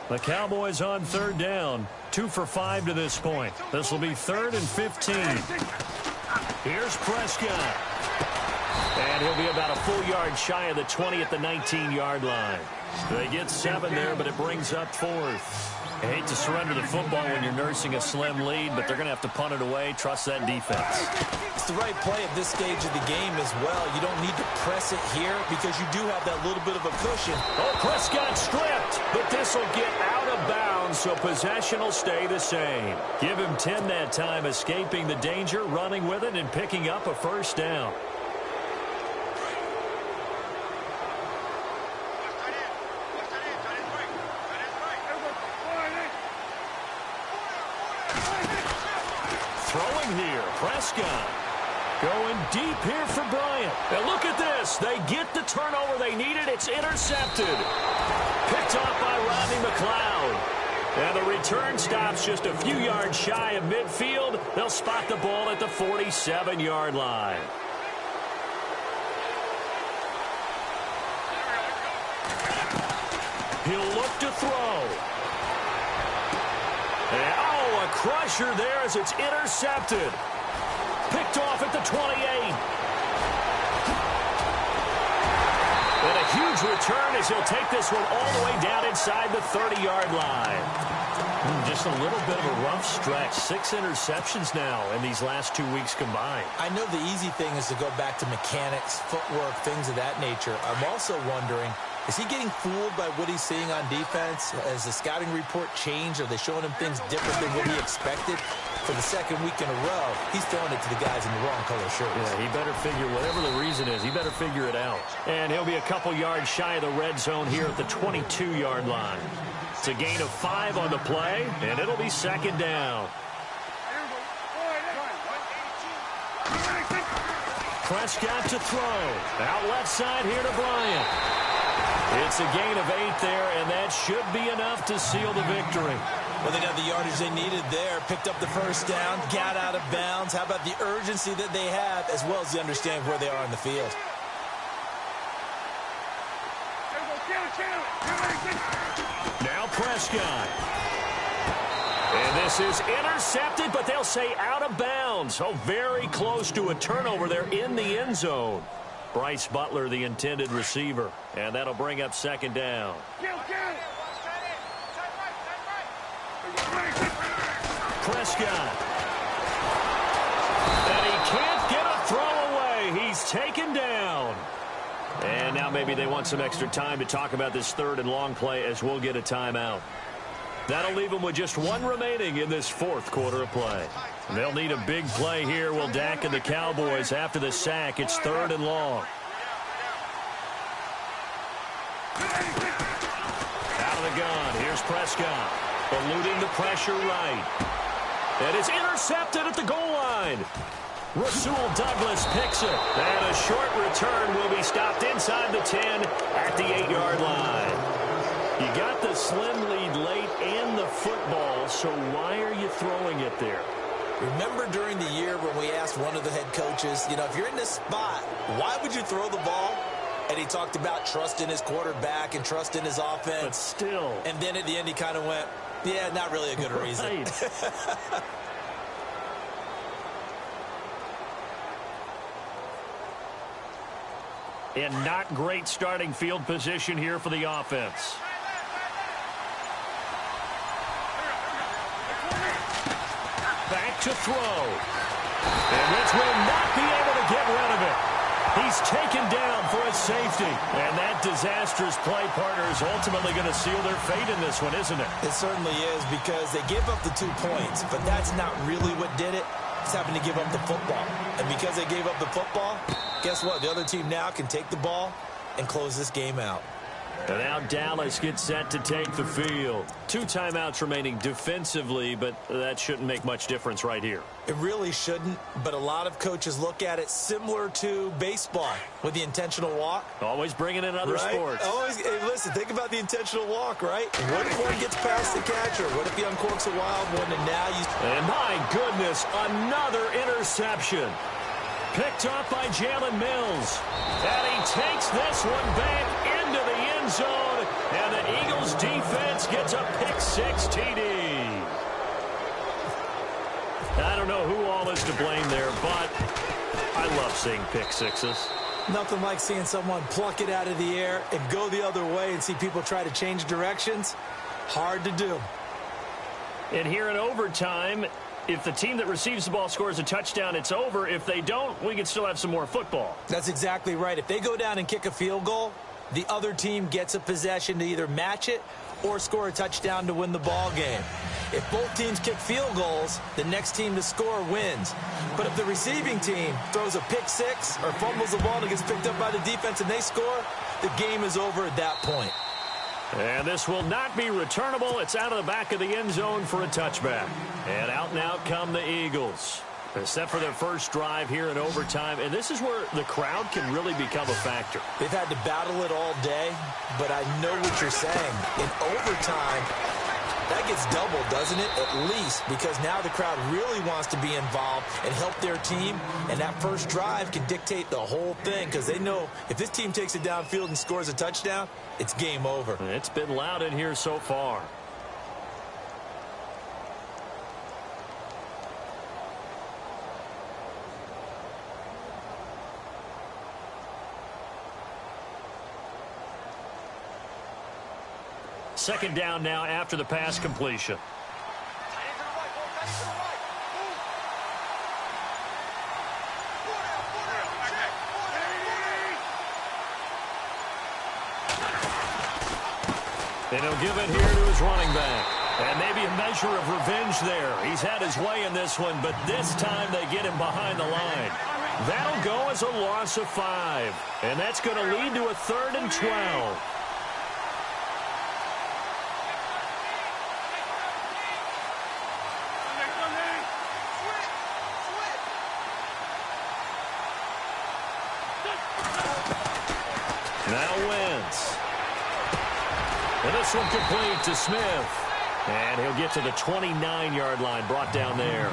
The Cowboys on 3rd down. 2 for 5 to this point. This will be 3rd and 15. Here's Prescott. And he'll be about a full yard shy of the 20 at the 19-yard line. They get 7 there, but it brings up 4th. I hate to surrender the football when you're nursing a slim lead, but they're going to have to punt it away. Trust that defense. It's the right play at this stage of the game as well. You don't need to press it here because you do have that little bit of a cushion. Oh, Prescott stripped, but this will get out of bounds, so possession will stay the same. Give him 10 that time, escaping the danger, running with it, and picking up a 1st down. Throwing here, Prescott. Going deep here for Bryant. And look at this. They get the turnover they needed. It's intercepted. Picked off by Rodney McLeod. And the return stops just a few yards shy of midfield. They'll spot the ball at the 47-yard line. He'll look to throw. And, oh, a crusher there as it's intercepted. Picked off at the 28. And a huge return as he'll take this one all the way down inside the 30-yard line. Just a little bit of a rough stretch. 6 interceptions now in these last 2 weeks combined. I know the easy thing is to go back to mechanics, footwork, things of that nature. I'm also wondering, is he getting fooled by what he's seeing on defense? Has the scouting report changed? Are they showing him things different than what he expected? For the 2nd week in a row, he's throwing it to the guys in the wrong color shirts. Yeah, he better figure, whatever the reason is, he better figure it out. And he'll be a couple yards shy of the red zone here at the 22-yard line. It's a gain of 5 on the play, and it'll be 2nd down. Prescott to throw. Out left side here to Bryant. It's a gain of 8 there, and that should be enough to seal the victory. Well, they got the yardage they needed there, picked up the 1st down, got out of bounds. How about the urgency that they have, as well as the understanding where they are on the field? Now Prescott. And this is intercepted, but they'll say out of bounds. Oh, very close to a turnover there in the end zone. Bryce Butler, the intended receiver. And that'll bring up 2nd down. Prescott. And he can't get a throw away. He's taken down. And now maybe they want some extra time to talk about this 3rd and long play as we'll get a timeout. That'll leave them with just 1 remaining in this 4th quarter of play. They'll need a big play here. Will Dak and the Cowboys after the sack. It's 3rd and long. Out of the gun. Here's Prescott. Eluding the pressure right. And it's intercepted at the goal line. Rasul Douglas picks it. And a short return will be stopped inside the 10 at the 8-yard line. You got the slim lead late and the football, so why are you throwing it there? Remember during the year when we asked one of the head coaches, you know, if you're in this spot, why would you throw the ball? And he talked about trust in his quarterback and trust in his offense. But still. And then at the end he kind of went, yeah, not really a good reason. Right. And not great starting field position here for the offense. Back to throw. And Rich will not be able to get rid of it. He's taken down for a safety. And that disastrous play partner is ultimately going to seal their fate in this one, isn't it? It certainly is, because they gave up the 2 points, but that's not really what did it. It's happened to give up the football. And because they gave up the football, guess what? The other team now can take the ball and close this game out. And now Dallas gets set to take the field. 2 timeouts remaining defensively, but that shouldn't make much difference right here. It really shouldn't, but a lot of coaches look at it similar to baseball with the intentional walk. Always bringing in other sports. Always, hey, listen, think about the intentional walk, right? What if one gets past the catcher? What if he uncorks a wild one and now you... And my goodness, another interception. Picked off by Jalen Mills. And he takes this one back into the end zone. And the Eagles defense gets a pick-6 TD. I don't know who all is to blame there, but I love seeing pick-6s. Nothing like seeing someone pluck it out of the air and go the other way and see people try to change directions. Hard to do. And here in overtime, if the team that receives the ball scores a touchdown, it's over. If they don't, we can still have some more football. That's exactly right. If they go down and kick a field goal, the other team gets a possession to either match it or score a touchdown to win the ball game. If both teams kick field goals, the next team to score wins. But if the receiving team throws a pick-6 or fumbles the ball and it gets picked up by the defense and they score, the game is over at that point. And this will not be returnable. It's out of the back of the end zone for a touchback. And out now come the Eagles. They're set for their first drive here in overtime. And this is where the crowd can really become a factor. They've had to battle it all day, but I know what you're saying. In overtime, that gets doubled, doesn't it? At least, because now the crowd really wants to be involved and help their team. And that first drive can dictate the whole thing, because they know if this team takes it downfield and scores a touchdown, it's game over. It's been loud in here so far. Second down now after the pass completion. And he'll give it here to his running back. And maybe a measure of revenge there. He's had his way in this one, but this time they get him behind the line. That'll go as a loss of 5. And that's going to lead to a 3rd and 12. Now Wentz. And this one complete to Smith. And he'll get to the 29-yard line, brought down there.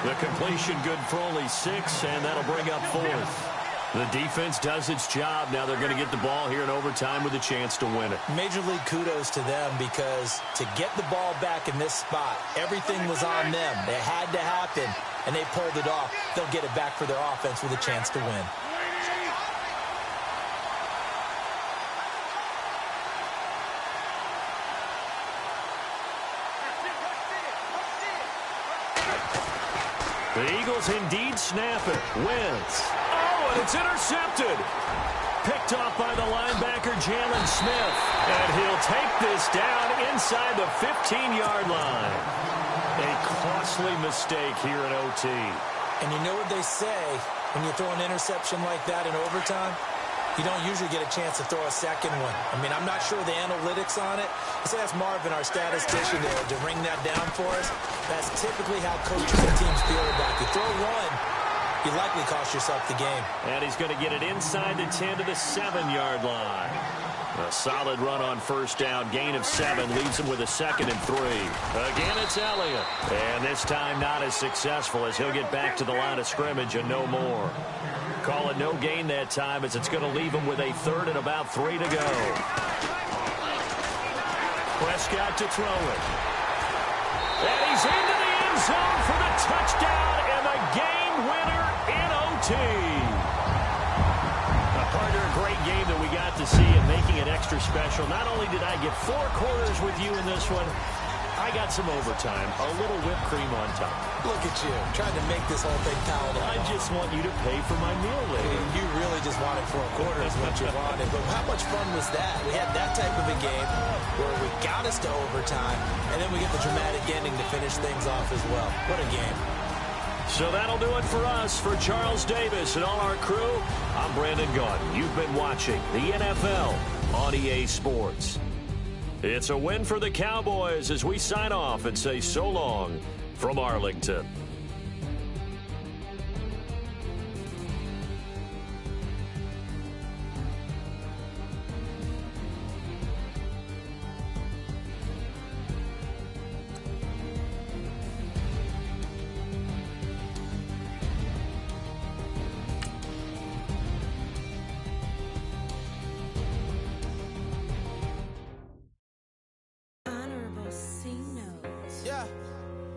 The completion good for only 6, and that'll bring up 4th. The defense does its job. Now they're going to get the ball here in overtime with a chance to win it. Major league kudos to them, because to get the ball back in this spot, everything was on them. It had to happen, and they pulled it off. They'll get it back for their offense with a chance to win. The Eagles indeed snap it. Wentz. Oh, and it's intercepted. Picked off by the linebacker, Jalen Smith. And he'll take this down inside the 15-yard line. A costly mistake here in OT. And you know what they say when you throw an interception like that in overtime? You don't usually get a chance to throw a second one. I mean, I'm not sure the analytics on it. Let's ask Marvin, our statistician, to ring that down for us. That's typically how coaches and teams feel about it. You throw one, you likely cost yourself the game. And he's going to get it inside the 10 to the 7-yard line. A solid run on first down. Gain of 7 leaves him with a 2nd and 3. Again, it's Elliott. And this time not as successful, as he'll get back to the line of scrimmage and no more. Call it no gain that time, as it's going to leave him with a 3rd and about 3 to go. Prescott to throw it. And he's into the end zone for the touchdown and the game winner in OT. A partner, great to see and making it extra special. Not only did I get 4 quarters with you in this one, I got some overtime, a little whipped cream on top. Look at you, trying to make this whole thing palatable. I just want you to pay for my meal later. You really just wanted 4 quarters what you wanted. But how much fun was that? We had that type of a game where we got us to overtime, and then we get the dramatic ending to finish things off as well. What a game. So that'll do it for us. For Charles Davis and all our crew, I'm Brandon Gaudin. You've been watching the NFL on EA Sports. It's a win for the Cowboys as we sign off and say so long from Arlington.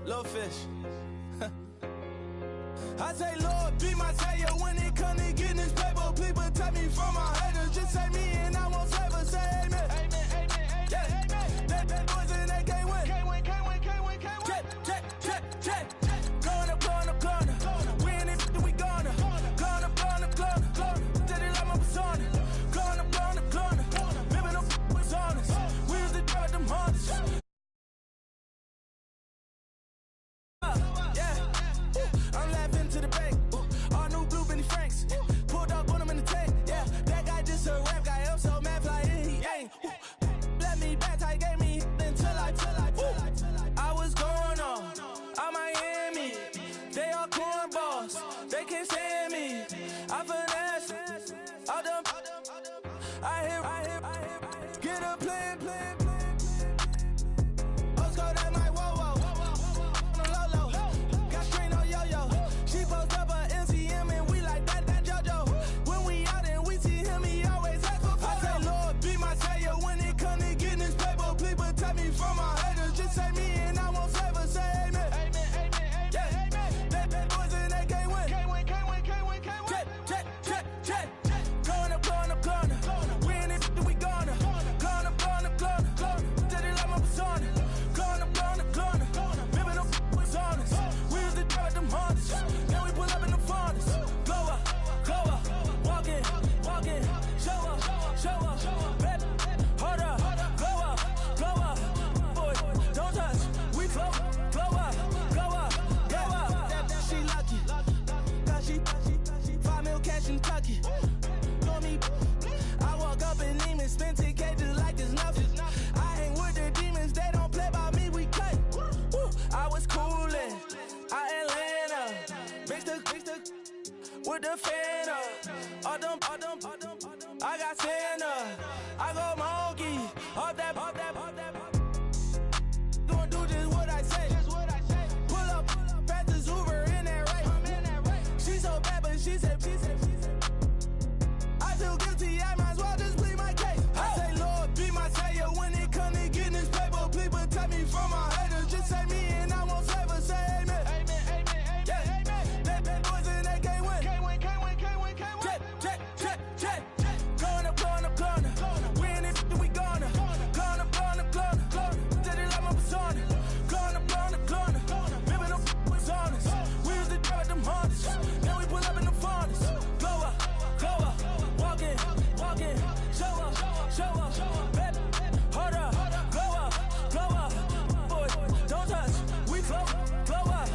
Little fish. I say, Lord, be my savior when it comes to getting this paper. Please protect me from my haters. Just say me and I won't save us. Say amen. Amen, amen, amen. Yeah, amen. That boys and they can't win. Can't win, can't win, can't win, can't win. Check. Going up. We in it, we gonna. Going up. Did it like my persona. Going up. Living up was honest. We used to drive them hunters. I'm laughing to the bank. All new blue Benny Franks. Pulled up on him in the tank. Yeah, that guy just a rap guy. I'm so mad flying, he ain't. Let me back, I gave me until I was going on. I'm Miami. They all cornballs. They can't stand me. I finesse. All them. I hear. Get a plan. Oscar, that my whoa. She post up a MCM and we like that JoJo. When we out and we see him, he always asks for photo. I say, Lord, be my savior when it comes to getting this paper. Please protect me from my haters. Just say me and I won't save us. Say amen. Amen, amen, yeah, amen. That boys and they can't win. Can't win. Check. Going up. We in it, we gonna. Going up. Did it like my persona. Going up. Living up was honest. We used to drive them hunters. Now we pull up in the furnace. Glow up. Walking. Show up. Baby, hold up. Glow up. Boy, don't touch. We flow. Glow up. She lucky. Cause she 5 mil cash in Kentucky. Know me. I walk up in demons, spend 10K just like it's nothing. I hang with the demons, they don't play by me, we cut. I was coolin', Atlanta, mixed with the fan all them, I got Santa, I go monkey, up that. Gonna do just what I say. Pull up, pass the Uber in that race. She so bad, but she said. I feel guilty, I might as well just plead my case. I say, Lord, be my savior when it comes to getting this paper. Please protect me from my haters. Just say me and I won't save us. Say amen. Amen, yeah, amen. That boys and they can't win. Can't win. Check. Going up. We in it, we gonna. Going up. Did it like my persona. Going up. Living up was honest. We used to drive them hunters. Now we pull up in the furnace. Glow up. Walking. Show up. Baby, hold up. Glow up. Boy, don't touch. We flow. Glow up.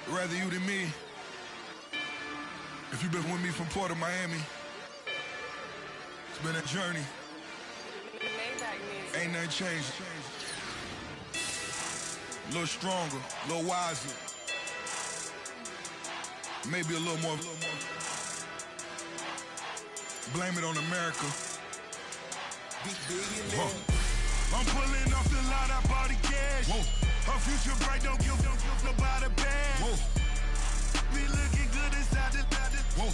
Rather you than me. If you've been with me from Port of Miami, it's been a journey. Ain't nothing changed. A little stronger, a little wiser. Maybe a little more. Blame it on America. I'm pulling off the lot, I bought the cash. Whoa. Her future bright, don't give nobody bad. Whoa. Be looking good inside the. Whoa.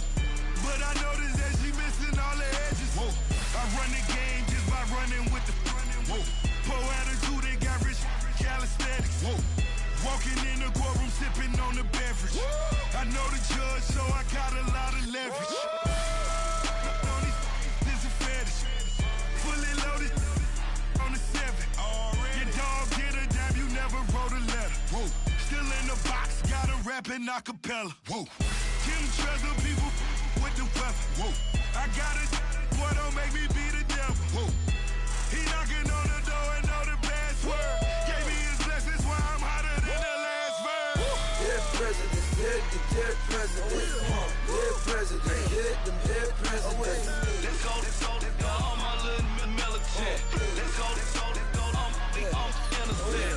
But I noticed that she missing all the edges. Whoa. I run acapella. Whoa. Kim treasure people with the weapon. Whoa. I got it, boy, don't make me be the devil. Whoa. He knocking on the door and know the password. Gave me his blessings while I'm hotter than the last verse. Dead president, dead president. Dead president, hit them dead president. Let's go, all my little militant. Let's go, I'm innocent.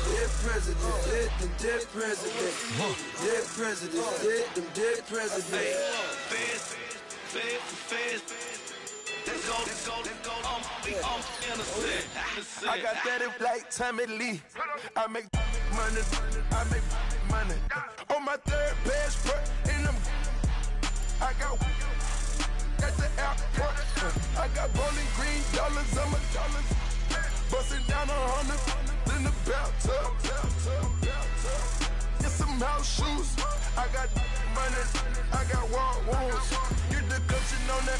Dead president, hit them dead president. Dead president, hit them dead president. Fast. Let's go, I'm innocent. I got that like Tommy Lee. I make money. On my third passport, and I got at the airport. I got bowling green dollars on my dollars. Busting down 100 in the bathtub. Get some house shoes. I got money. I got war wounds. Get the coaching on that.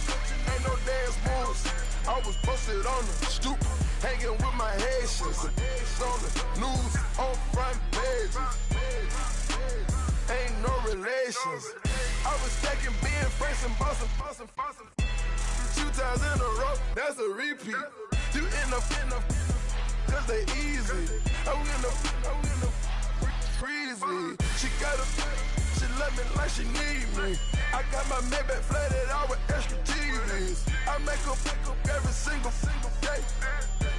Ain't no dance moves. I was posted on the stoop, hanging with my Haitians. On the news, on front pages. Ain't no relations. I was stacking being friends and bossing. 2 times in a row, that's a repeat. You end up, cause they easy. I'm in the breezy. She love me like she need me. I got my Maybach flooded out with extra TVs. I make up every single day.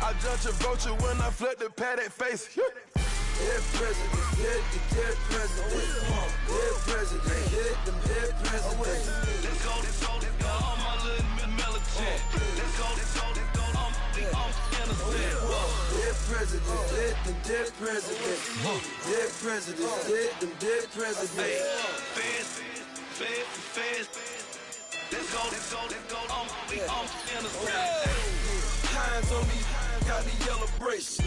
I judge a vulture when I flip the Paddock face. Dead president, dead president. Dead president, hit them dead president. Let's go, all my little militant. Let's go, I'm innocent. Dead president, hit them dead president. Dead president, hit them dead president. Fast. Let's go, I'm innocent. Hands on me, got the yellow brace.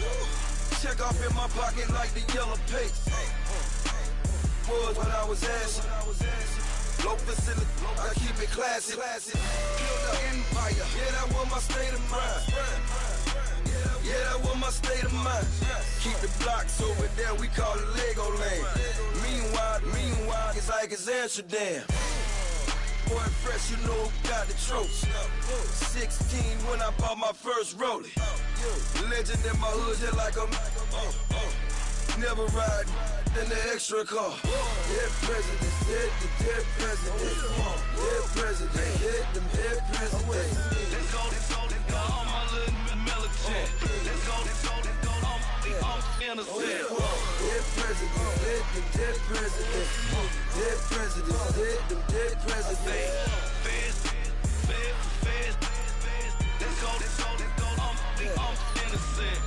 Check off in my pocket like the yellow paste. Was what I was asking. Low facility, I keep it classy. Build an empire, yeah, that was my state of mind. Yeah, that was my state of mind. Keep the blocks over there, we call it Lego land. Meanwhile, it's like it's Amsterdam. Boy fresh, you know who got the tropes. 16 when I bought my first rollie. Legend in my hood, just like a never ride in the extra car. Dead president, dead president. Dead president, hit them dead president. Let's go, all my little militant. Let's go, I'm innocent. Dead president, hit them dead president. Dead president, hit them dead president. Fast. Let's go, I'm innocent.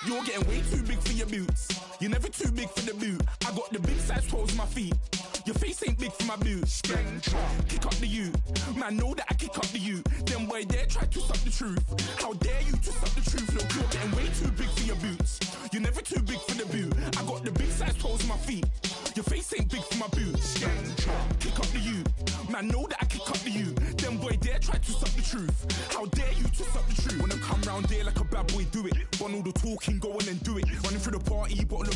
You're getting way too big for your boots. You're never too big for the boot. I got the big size toes on my feet. Your face ain't big for my boots. Kick up the you. Man, know that I kick up the you. Them boy there try to suck the truth. How dare you to suck the truth? Look, you're getting way too big for your boots. You're never too big for the boot. I got the big size toes on my feet. Your face ain't big for my boots. Kick up the you. Man, know that I kick up the you. Them boy there try to suck the truth. How dare you to suck the truth? Wanna come round there like a bad boy, do it. Want all the talking, go on and do it. Running through the party, bottle up.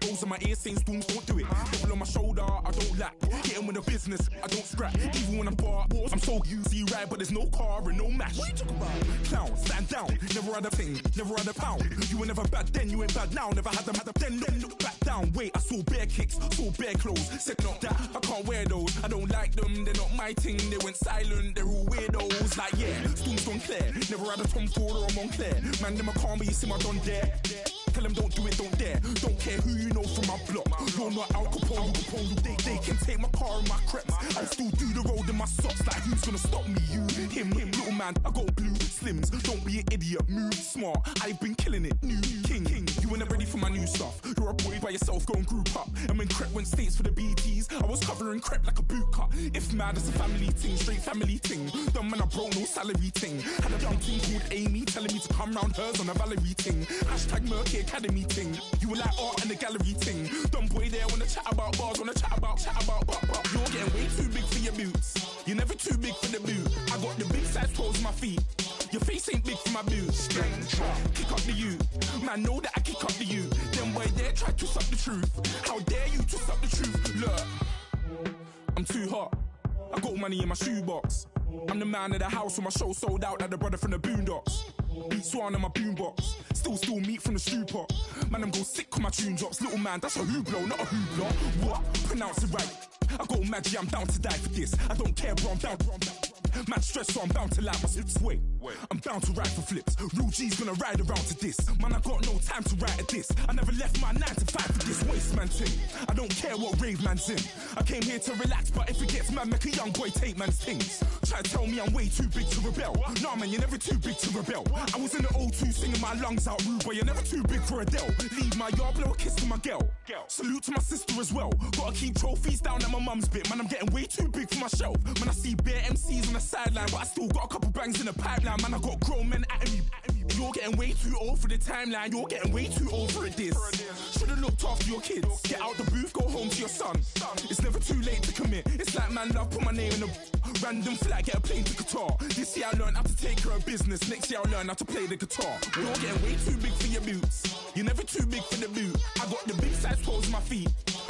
Rolls on my ear saying storms, don't do it. Devil on my shoulder, I don't lack. Getting with the business, I don't scrap. Even when I'm bar, I'm so easy ride, but there's no car and no match. What you talking about? Clown, stand down. Never had a thing, never had a pound. You were never bad then, you ain't bad now. Never had them, then look back down. Wait, I saw bare kicks, saw bare clothes. Said not that, I can't wear those. I don't like them, they're not my thing. They went silent, they're all weirdos. Like yeah, storms gone clear. Never had a Tom Ford or a Montclair. Man, them I can't be, you see my don there. Tell them don't do it, don't dare. Don't care who you know from my block. You're not Al Capone. They can take my car and my creps. I'll still do the road in my socks. Like who's gonna stop me? You, him, little man. I got blue slims. Don't be an idiot. Move smart. I've been killing it. New king. You weren't ready for my new stuff. You're a boy by yourself. Go and group up. And when Crep went states for the BTs, I was covering Crep like a boot cut. If mad, it's a family thing. Straight family thing. Dumb man, I broke no salary thing. Had a young thing called Amy telling me to come round hers on a Valerie thing. Hashtag Murky Academy thing. You were like art and the gallery thing. Dumb boy there wanna chat about bars, wanna chat about. You're getting way too big for your boots. You're never too big for the boot. I got the big size toes on my feet. Your face ain't big for my boots. Kick up the you. Man, know that I kick up the you. Them boy there try to suck the truth. How dare you to suck the truth? Look, I'm too hot. I got money in my shoebox. I'm the man of the house when my show sold out like the brother from the Boondocks. Beat Swan on my boombox. Still meat from the stew pot. Man, I'm go sick when my tune drops. Little man, that's a hooplo, not a hoopla. What? Pronounce it right. I go Maggie, I'm down to die for this. I don't care, bro, I'm down. Man stressed, so I'm bound to like my slips. Wait, I'm bound to ride for flips. Real G's gonna ride around to this. Man, I got no time to write at this. I never left my 9 to 5 for this waste man thing. I don't care what rave man's in. I came here to relax, but if it gets mad, make a young boy take man's things. Try to tell me I'm way too big to rebel. Nah, man, you're never too big to rebel. I was in the O2 singing my lungs out rude, but you're never too big for Adele. Leave my yard, blow a kiss to my girl. Salute to my sister as well. Gotta keep trophies down at my mum's bit. Man, I'm getting way too big for my shelf. Man, I see bare MCs on the sideline, but I still got a couple bangs in the pipeline. Man, I got grown men at me. You're getting way too old for the timeline. You're getting way too old for it, this. Should've looked after your kids. Get out the booth, go home to your son. It's never too late to commit. It's like man love, put my name in a random flag, get a plane to Qatar. This year I learned how to take care of business. Next year I'll learn how to play the guitar. You're getting way too big for your boots. You're never too big for the boot. I got the big size toes on my feet.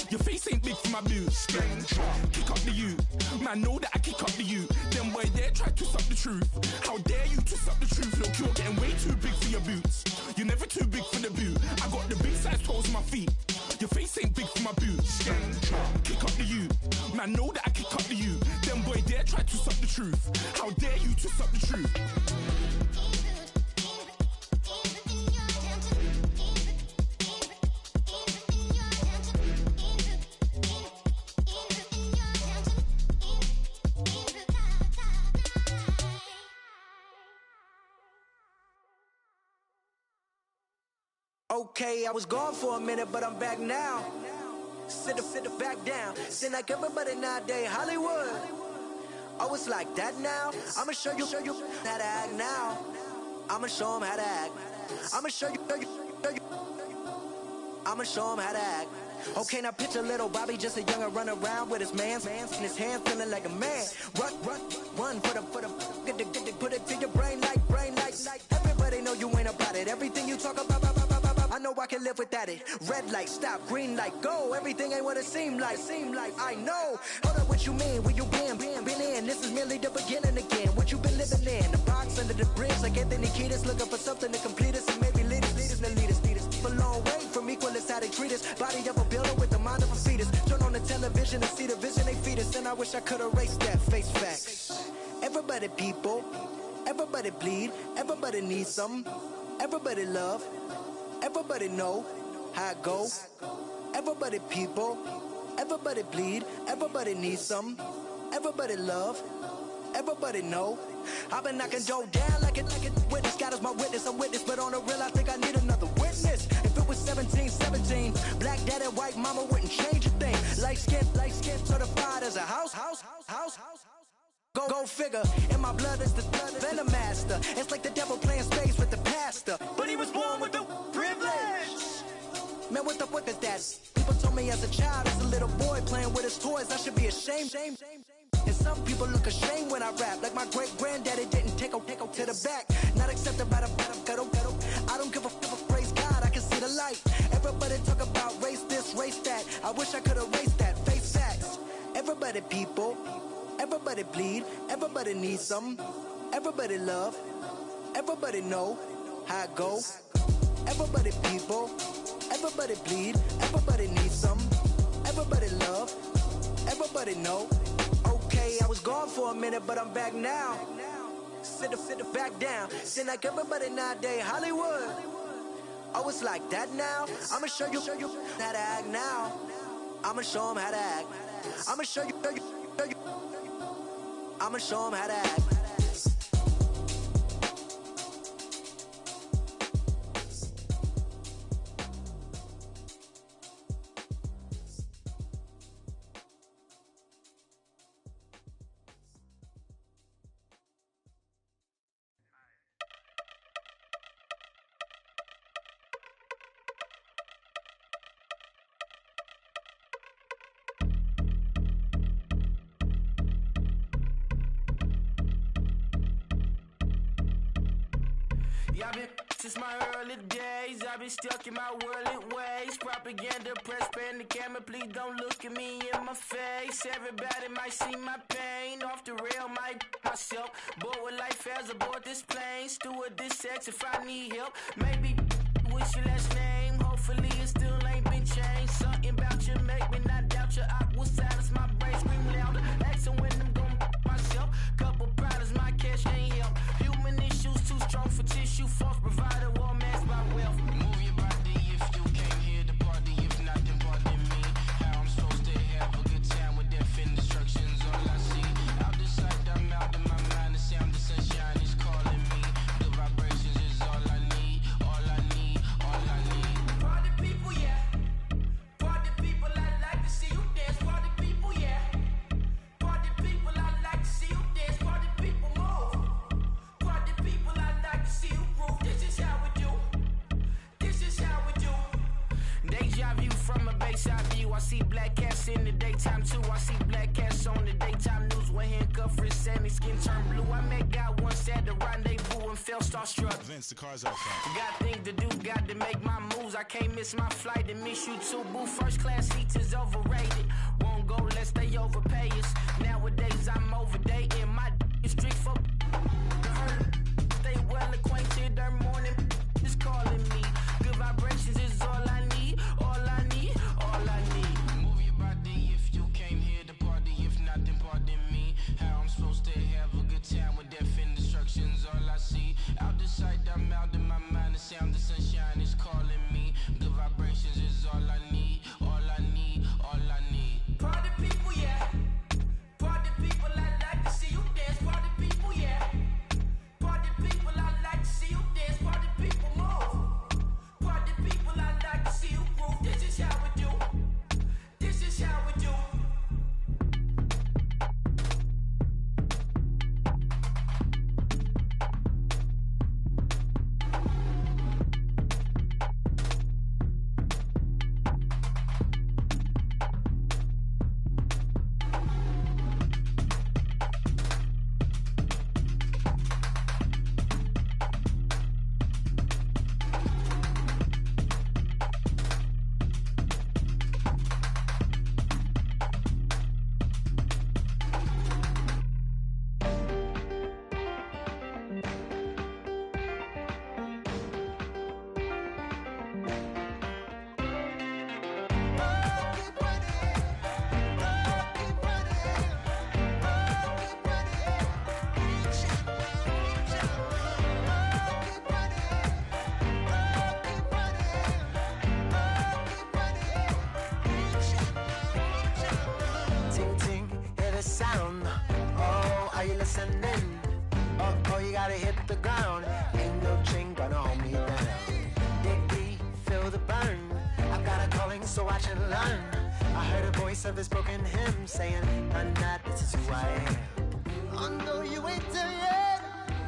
Your face ain't big for my boots. Kick up the you. Man, know that I kick up the you. Them boy there try to suck the truth. How dare you to suck the truth? Look, you're getting way too big for your boots. You're never too big for the boot. I got the big size toes on my feet. Your face ain't big for my boots. Kick up the you. Man, know that I kick up the you. Them boy there try to suck the truth. How dare you to suck the truth? Okay, I was gone for a minute, but I'm back now. Sit back down. Sit like everybody nowadays, Hollywood. Oh, it's like that now? I'ma show you how to act now. I'ma show them how to act. I'ma show you. I'ma show them how to act. Okay, now picture little Bobby, just a youngin' run around with his man's in his hand, feeling like a man. Run for the put it to your brain like. Everybody know you ain't about it. Everything you talk about, I know I can live without it. Red light, stop, green light, go. Everything ain't what it seemed like. I know. Hold up, what you mean? Where you been in? This is merely the beginning again. What you been living in? The box under the bridge, like Anthony Kiedis, looking for something to complete us and maybe lead us. A long way from equal is how they treat us. Body of a builder with the mind of a fetus. Turn on the television and see the vision they feed us. And I wish I could erase that. Face facts. Everybody people, everybody bleed, everybody needs some, everybody love, everybody know how it go. Everybody people, everybody bleed, everybody needs some, everybody love, everybody know. I've been knocking Joe down like it witness. God is my witness, I'm witness, but on the real I think I need another witness. If it was 17, black dad and white mama wouldn't change a thing. Light skin, certified as a house. Go figure, in my blood is the venom master. It's like the devil playing space with the pastor. But he was born with the privilege. Man, what the fuck is that? People told me as a child, as a little boy playing with his toys, I should be ashamed. And some people look ashamed when I rap, like my great granddaddy didn't take a to the back. Not accepted by the ghetto. I don't give a praise God, I can see the light. Everybody talk about race this, race that. I wish I could erase that. Face facts. Everybody people, everybody bleed, everybody needs some, everybody love, everybody know how it go. Everybody people, everybody bleed, everybody needs some, everybody love, everybody know. Okay, I was gone for a minute, but I'm back now. Sit back down. Sit like everybody nowadays, Hollywood. Oh, it's like that now? I'ma show you how to act now. I'ma show them how to act. I'ma show you. I'ma show them how to act. Yeah, I've been since my early days. I've been stuck in my worldly ways. Propaganda, press, pan the camera. Please don't look at me in my face. Everybody might see my pain. Off the rail, might myself. Bored with life as aboard this plane. Steward this sex if I need help. Maybe what's your last name? Hopefully it still ain't been changed. Something about you make me not doubt you. I will silence my brain, scream louder. Asking when I'm gon' myself. Couple problems, my cash ain't help. Human issues too strong for tissue. False provider, war mask by wealth. Move your body if you came here to party. If not, then pardon me. How I'm supposed to have a good time with death and destruction's all I see. Out the sight, I'm out of my mind. The sound, the sunshine is calling me. The vibrations is all I need. All I need, all I need. Party people, yeah. Party people, I like to see you dance. Party people, yeah. Party people, I like to see you dance. Party people, move. Party people, I like to see you groove. This is how we do. This is how we do. Deja view from a bayside view. I see black cats in the daytime too. I see black cats on the daytime news. When handcuffed, wrist and his skin turned blue. I met God once at the rendezvous and felt starstruck. Vince, the car's outside. Got things to do, got to make my moves. I can't miss my flight and miss you too, boo. First class seats is overrated. Won't go lest they overpay us. Nowadays I'm overdating. My street folk. Stay well acquainted. Their morning is calling me. Good vibrations is all I need. All I need. All I need. Move your body if you came here to party. If not, then pardon me. How I'm supposed to have a good time with death and destruction's all I see. Out the sight, I'm out of my mind. The sound, the sunshine is calling me. Good vibrations is all I need. All I need. All I need. Party people, yeah. Party people, I like to see you dance. Party people, yeah. Party people, I like to see you dance. Party people, move. Party people, I like to see you groove. This is how we do. This is how we do. Ting ting, hear the sound. Oh, are you listening? Oh, you gotta hit the ground. Ain't no chain gonna hold me down. Dig deep, feel the burn. I've got a calling, so I should learn. I heard a voice of this broken hymn saying, "I'm not, this is who I am." I know you ain't there yet.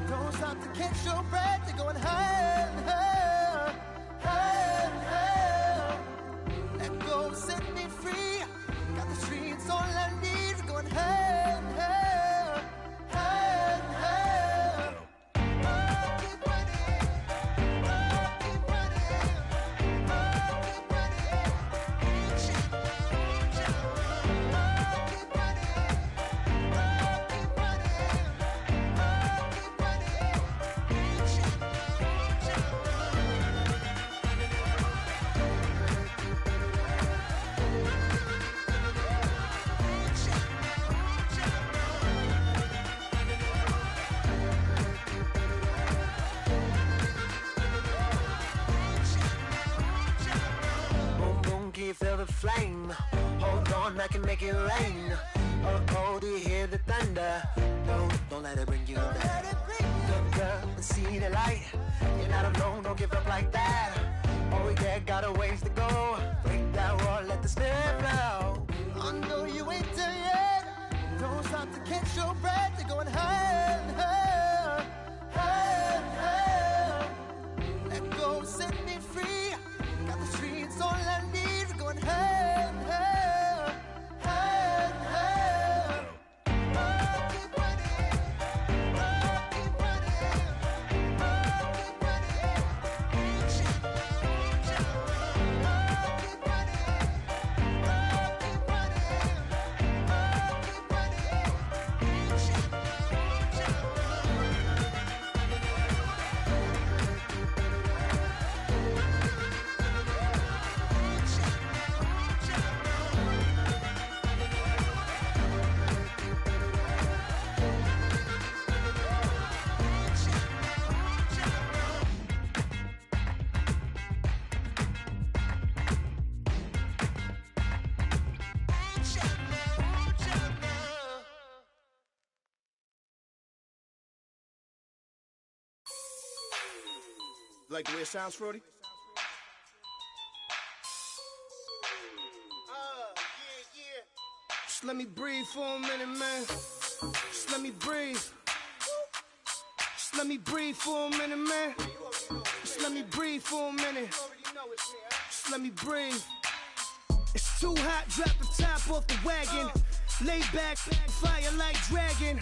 Don't stop to catch your breath. You're going higher and higher, higher and higher. Let go, set me free. Got the streets, all I need. We're going higher and higher, higher and higher. Oh, keep running. Oh, keep running. Oh, keep running. Reach out, reach out. Oh, keep running. Oh, keep running. Oh, keep running. Reach out, reach out. flame. Hold on, I can make it rain. Oh, do you hear the thunder? Don't let it bring you down. Look up and see the light. You're not alone, don't give up like that. Oh yeah, got a ways to go. Break that wall, let the spirit flow. I know you ain't there yet. Don't stop to catch your breath. You're going higher and higher, higher and higher. Let go, set me free. Got the streets, all I need. We're going higher and higher, higher and higher. Oh, keep running. Oh, keep running. Oh, keep running. Reach out, reach out. Oh, keep running. Oh, keep running. Oh, keep running. Reach out, reach out. Like the way it sounds, Frody? Just let me breathe for a minute, man. Just let me breathe. Just let me breathe for a minute, man. Just let me breathe for a minute. Just let me breathe. It's too hot, drop the top off the wagon. Lay back, fire like dragon.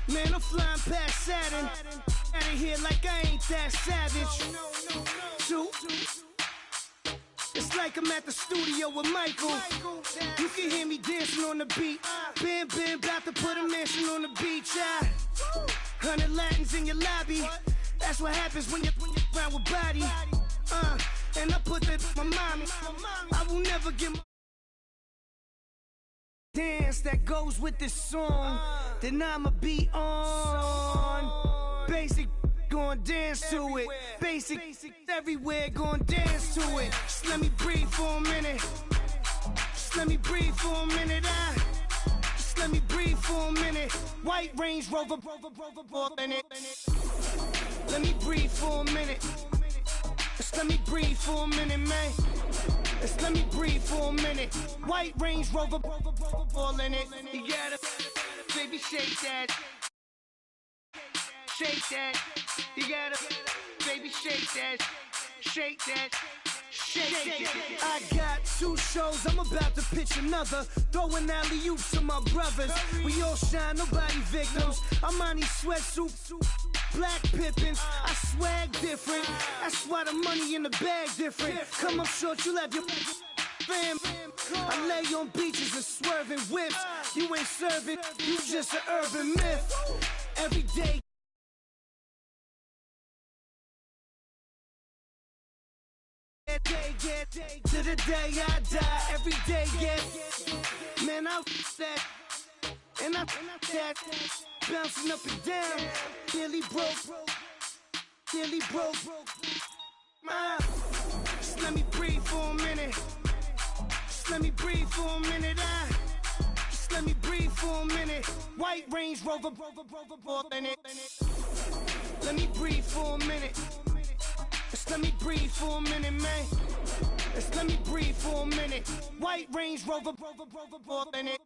Man, I'm flying past Saturn. Out of here like I ain't that savage. Two. It's like I'm at the studio with Michael. You can hear me dancing on the beat. Bam, bam, about to put a mansion on the beach. 100 Latins in your lobby. That's what happens when you're around with body. And I put that in my mommy. I will never get my dance that goes with this song. Then I'ma be on. Basic, gon' dance to it. Basic, everywhere, gon' dance to it. Just let me breathe for a minute. Just let me breathe for a minute. Just let me breathe for a minute. White Range Rover, in it. Let me breathe for a minute. Just let me breathe for a minute, man. Just let me breathe for a minute. White Range Rover, all in it. You gotta, baby, shake that. Shake that. You gotta, baby, shake that. Shake that. Shake that. I got 2 shows, I'm about to pitch another. Throwing alley-oops to my brothers. We all shine, nobody victims. I'm on these sweatsuits. Black Pippins, I swag different. That's why the money in the bag different. Come up short, you'll have your fam. I lay on beaches and swerving whips. You ain't serving, you just an urban myth. Every day. To the day I die, every day get. Man, I that. And I that. Bouncing up and down, nearly broke. Just let me breathe for a minute. Just let me breathe for a minute. Just let me breathe for a minute. White Range Rover, in it. Let me breathe for a minute. Just let me breathe for a minute, man. Just let me breathe for a minute. White Range Rover, in it.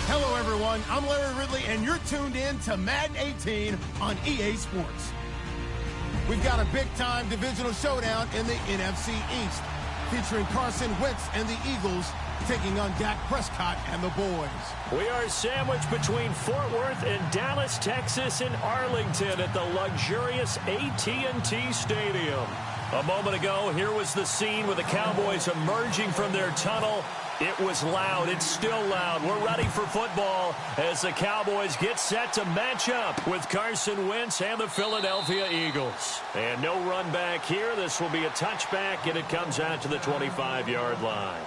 Hello, everyone. I'm Larry Ridley, and you're tuned in to Madden 18 on EA Sports. We've got a big-time divisional showdown in the NFC East, featuring Carson Wentz and the Eagles taking on Dak Prescott and the boys. We are sandwiched between Fort Worth and Dallas, Texas, and Arlington at the luxurious AT&T Stadium. A moment ago, here was the scene with the Cowboys emerging from their tunnel. It was loud. It's still loud. We're ready for football as the Cowboys get set to match up with Carson Wentz and the Philadelphia Eagles. And no run back here. This will be a touchback, and it comes out to the 25-yard line.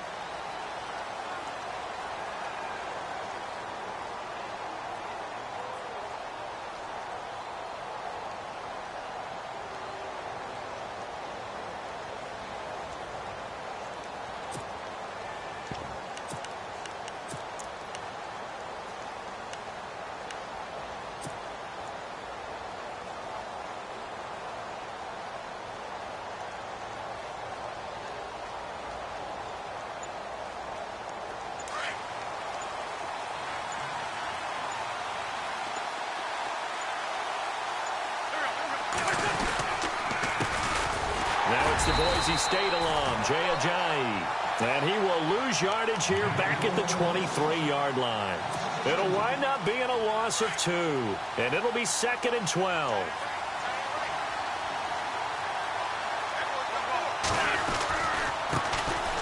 It's the Boise State alum, Jay Ajayi. And he will lose yardage here back at the 23-yard line. It'll wind up being a loss of 2. And it'll be 2nd and 12.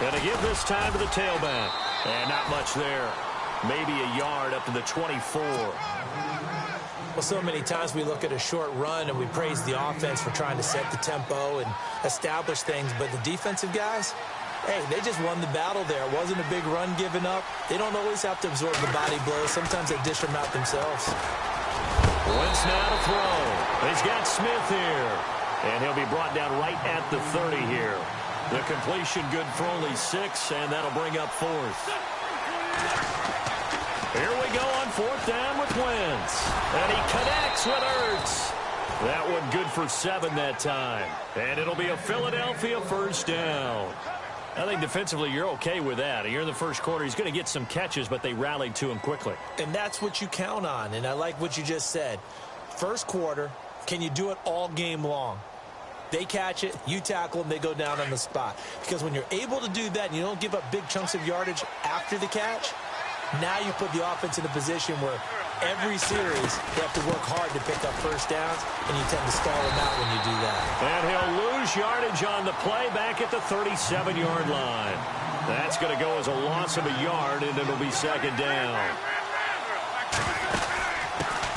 Going to give this time to the tailback. And not much there. Maybe a yard up to the 24. Well, so many times we look at a short run and we praise the offense for trying to set the tempo and establish things. But the defensive guys, hey, they just won the battle there. It wasn't a big run given up. They don't always have to absorb the body blows. Sometimes they dish them out themselves. Wentz now to throw. He's got Smith here. And he'll be brought down right at the 30 here. The completion good for only 6, and that'll bring up 4th. Here we go on 4th down with Wentz. And he connects with Ertz. That one good for 7 that time. And it'll be a Philadelphia first down. I think defensively you're okay with that. Here in the first quarter, he's going to get some catches, but they rallied to him quickly. And that's what you count on. And I like what you just said. First quarter, can you do it all game long? They catch it, you tackle them, they go down on the spot. Because when you're able to do that and you don't give up big chunks of yardage after the catch, now you put the offense in a position where every series they have to work hard to pick up first downs, and you tend to stall them out when you do that. And he'll lose yardage on the play back at the 37-yard line. That's going to go as a loss of a yard, and it'll be 2nd down.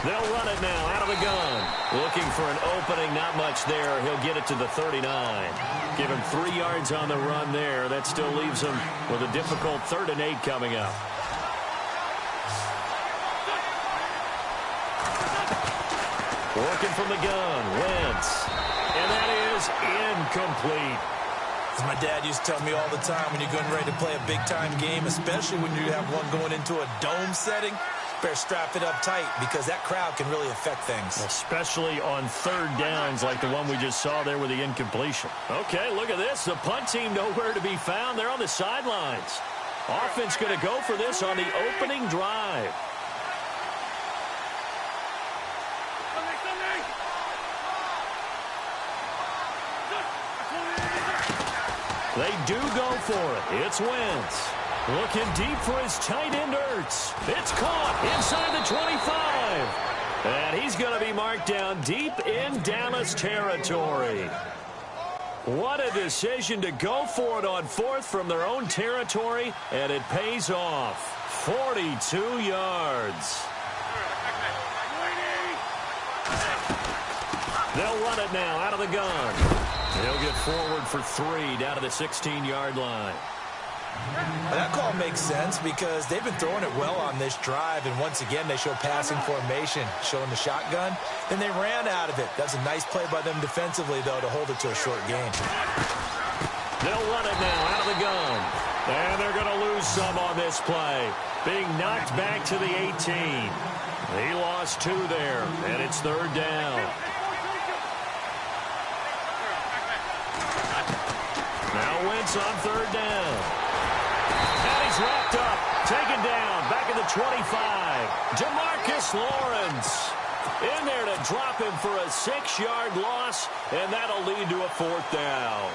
They'll run it now out of the gun. Looking for an opening, not much there. He'll get it to the 39. Give him 3 yards on the run there. That still leaves him with a difficult 3rd and 8 coming up. Working from the gun, Wentz. And that is incomplete. As my dad used to tell me all the time, when you're getting ready to play a big-time game, especially when you have one going into a dome setting, better strap it up tight because that crowd can really affect things. Especially on 3rd downs like the one we just saw there with the incompletion. Okay, look at this. The punt team nowhere to be found. They're on the sidelines. Offense going to go for this on the opening drive. They do go for it. It's Wentz. Looking deep for his tight end, Ertz. It's caught inside the 25. And he's going to be marked down deep in Dallas territory. What a decision to go for it on 4th from their own territory, and it pays off. 42 yards. They'll run it now out of the gun. He'll get forward for 3 down to the 16-yard line. That call makes sense because they've been throwing it well on this drive, and once again they show passing formation, showing the shotgun. Then they ran out of it. That's a nice play by them defensively, though, to hold it to a short gain. They'll run it now out of the gun. And they're going to lose some on this play. Being knocked back to the 18. He lost 2 there, and it's 3rd down. Now Wentz on 3rd down. And he's wrapped up, taken down, back at the 25. DeMarcus Lawrence in there to drop him for a 6-yard loss, and that'll lead to a 4th down.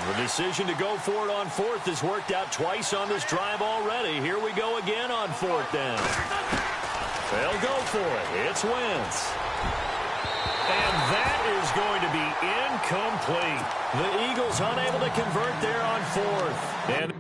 The decision to go for it on 4th has worked out twice on this drive already. Here we go again on 4th down. They'll go for it. It's Wentz. And that is going to be incomplete. The Eagles unable to convert there on 4th. And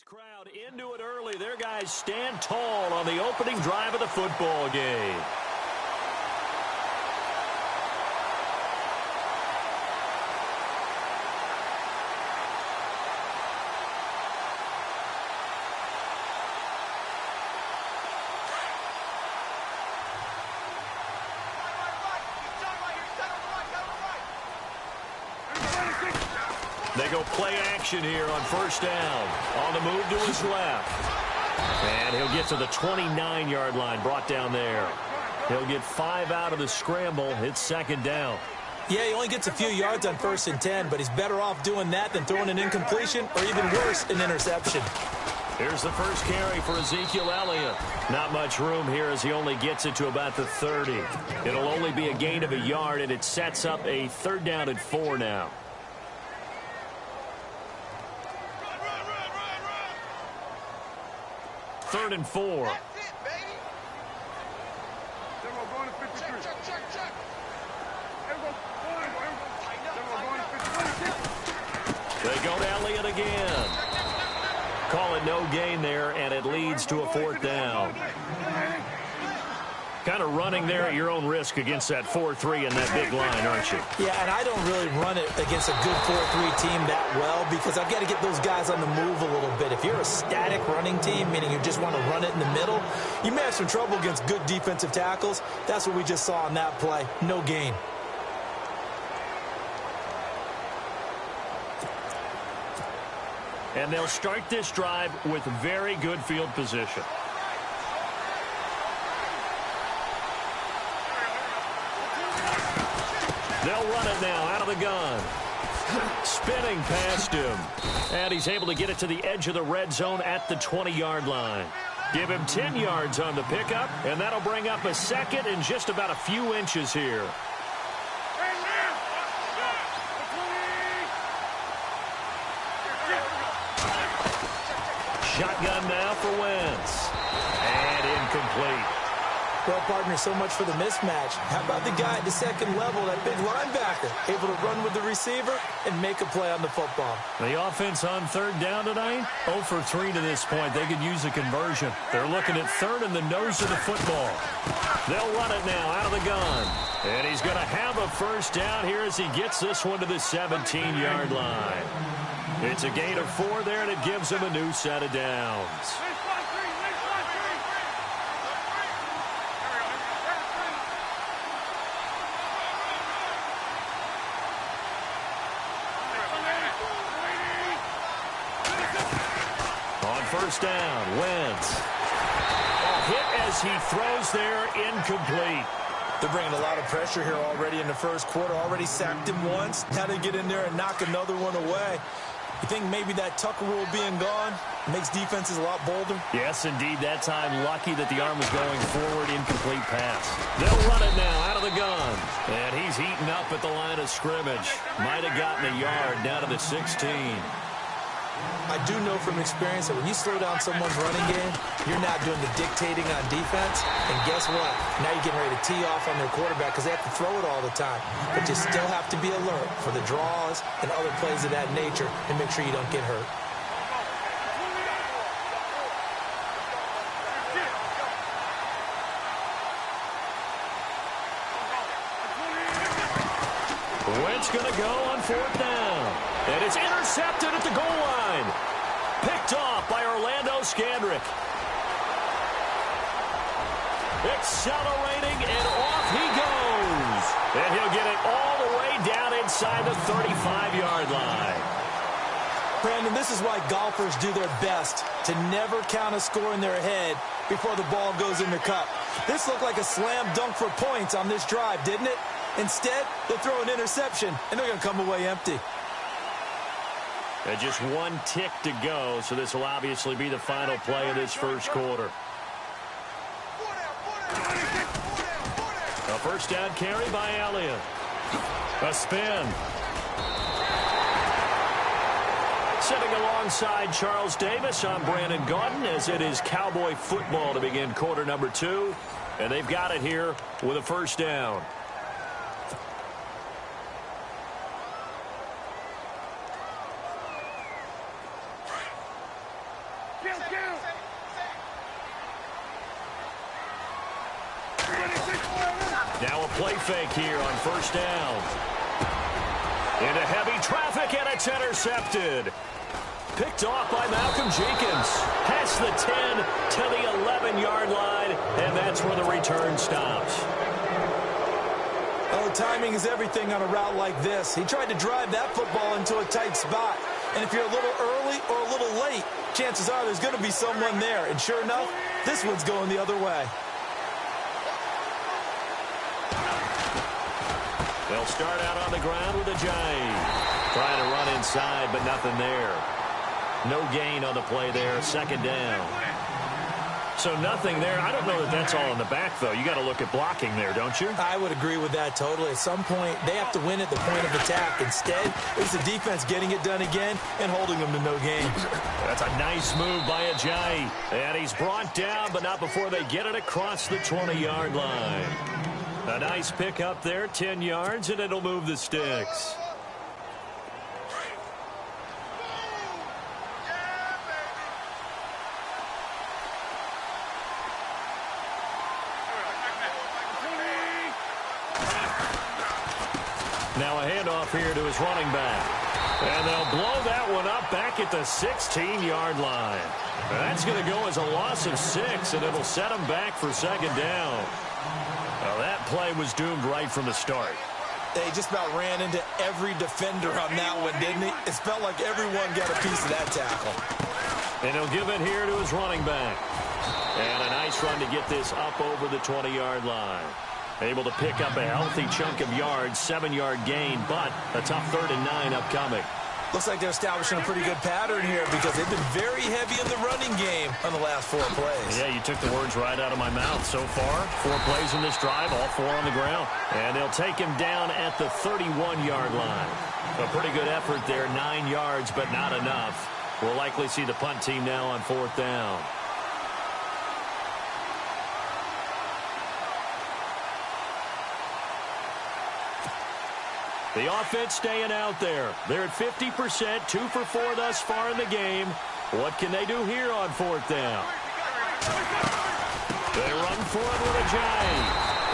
Crowd into it early. Their guys stand tall on the opening drive of the football game. They go play action here on first down. On the move to his left. And he'll get to the 29-yard line, brought down there. He'll get 5 out of the scramble. It's second down. Yeah, he only gets a few yards on 1st and 10, but he's better off doing that than throwing an incompletion or even worse, an interception. Here's the first carry for Ezekiel Elliott. Not much room here as he only gets it to about the 30. It'll only be a gain of a yard, and it sets up a 3rd down and 4 now. Third and 4. That's it, baby. Everyone going to 53. Check. Everyone going to 53. They go to Elliott again. Call it no gain there, and it leads to a 4th down. Kind of running there at your own risk against that 4-3 and that big line, aren't you? Yeah, and I don't really run it against a good 4-3 team that well because I've got to get those guys on the move a little bit. If you're a static running team, meaning you just want to run it in the middle, you may have some trouble against good defensive tackles. That's what we just saw on that play. No gain. And they'll start this drive with very good field position. They'll run it now out of the gun. Spinning past him. And he's able to get it to the edge of the red zone at the 20-yard line. Give him 10 yards on the pickup, and that'll bring up a 2nd and just about a few inches here. Shotgun now for Wentz. And incomplete. Well, partner, so much for the mismatch. How about the guy at the 2nd level, that big linebacker, able to run with the receiver and make a play on the football? The offense on 3rd down tonight, 0 for 3 to this point. They could use a conversion. They're looking at 3rd and the nose of the football. They'll run it now out of the gun. And he's going to have a 1st down here as he gets this one to the 17-yard line. It's a gain of 4 there, and it gives him a new set of downs. First down, Wentz. Hit as he throws there, incomplete. They're bringing a lot of pressure here already in the 1st quarter. Already sacked him once. Now they get in there and knock another one away. You think maybe that Tucker rule being gone makes defenses a lot bolder? Yes, indeed. That time, lucky that the arm was going forward. Incomplete pass. They'll run it now out of the gun. And he's heating up at the line of scrimmage. Might have gotten a yard down to the 16. I do know from experience that when you slow down someone's running game, you're not doing the dictating on defense. And guess what? Now you're getting ready to tee off on their quarterback because they have to throw it all the time. But you still have to be alert for the draws and other plays of that nature and make sure you don't get hurt. Wentz going to go on 4th down. And it's intercepted at the goal line. Picked off by Orlando Scandrick. Accelerating, and off he goes. And he'll get it all the way down inside the 35-yard line. Brandon, this is why golfers do their best to never count a score in their head before the ball goes in the cup. This looked like a slam dunk for points on this drive, didn't it? Instead, they'll throw an interception, and they're going to come away empty. And just 1 tick to go, so this will obviously be the final play of this 1st quarter. A 1st down carry by Elliott. A spin. Sitting alongside Charles Davis, I'm Brandon Gaudin, as it is Cowboy football to begin quarter number 2. And they've got it here with a 1st down. play fake here on first down. Into heavy traffic, and it's intercepted. Picked off by Malcolm Jenkins. Past the 10 to the 11-yard line, and that's where the return stops. Oh, timing is everything on a route like this. He tried to drive that football into a tight spot. And if you're a little early or a little late, chances are there's going to be someone there. And sure enough, this one's going the other way. They'll start out on the ground with a Ajayi. Trying to run inside, but nothing there. No gain on the play there. Second down. So nothing there. I don't know that that's all in the back, though. You got to look at blocking there, don't you? I would agree with that totally. At some point, they have to win at the point of attack. Instead, it's the defense getting it done again and holding them to no gain. That's a nice move by Ajayi. And he's brought down, but not before they get it across the 20-yard line. A nice pick up there, 10 yards, and it'll move the sticks. Now a handoff here to his running back. And they'll blow that one up back at the 16-yard line. That's going to go as a loss of 6, and it'll set them back for second down. Well, that play was doomed right from the start. They just about ran into every defender on that one, didn't he? It felt like everyone got a piece of that tackle. And he'll give it here to his running back. And a nice run to get this up over the 20-yard line. Able to pick up a healthy chunk of yards, 7-yard gain, but a tough 3rd and 9 upcoming. Looks like they're establishing a pretty good pattern here because they've been very heavy in the running game on the last 4 plays. Yeah, you took the words right out of my mouth. So far, 4 plays in this drive, all 4 on the ground. And they'll take him down at the 31-yard line. A pretty good effort there, 9 yards, but not enough. We'll likely see the punt team now on 4th down. The offense staying out there. They're at 50%, 2 for 4 thus far in the game. What can they do here on 4th down? They run for it with Ajayi.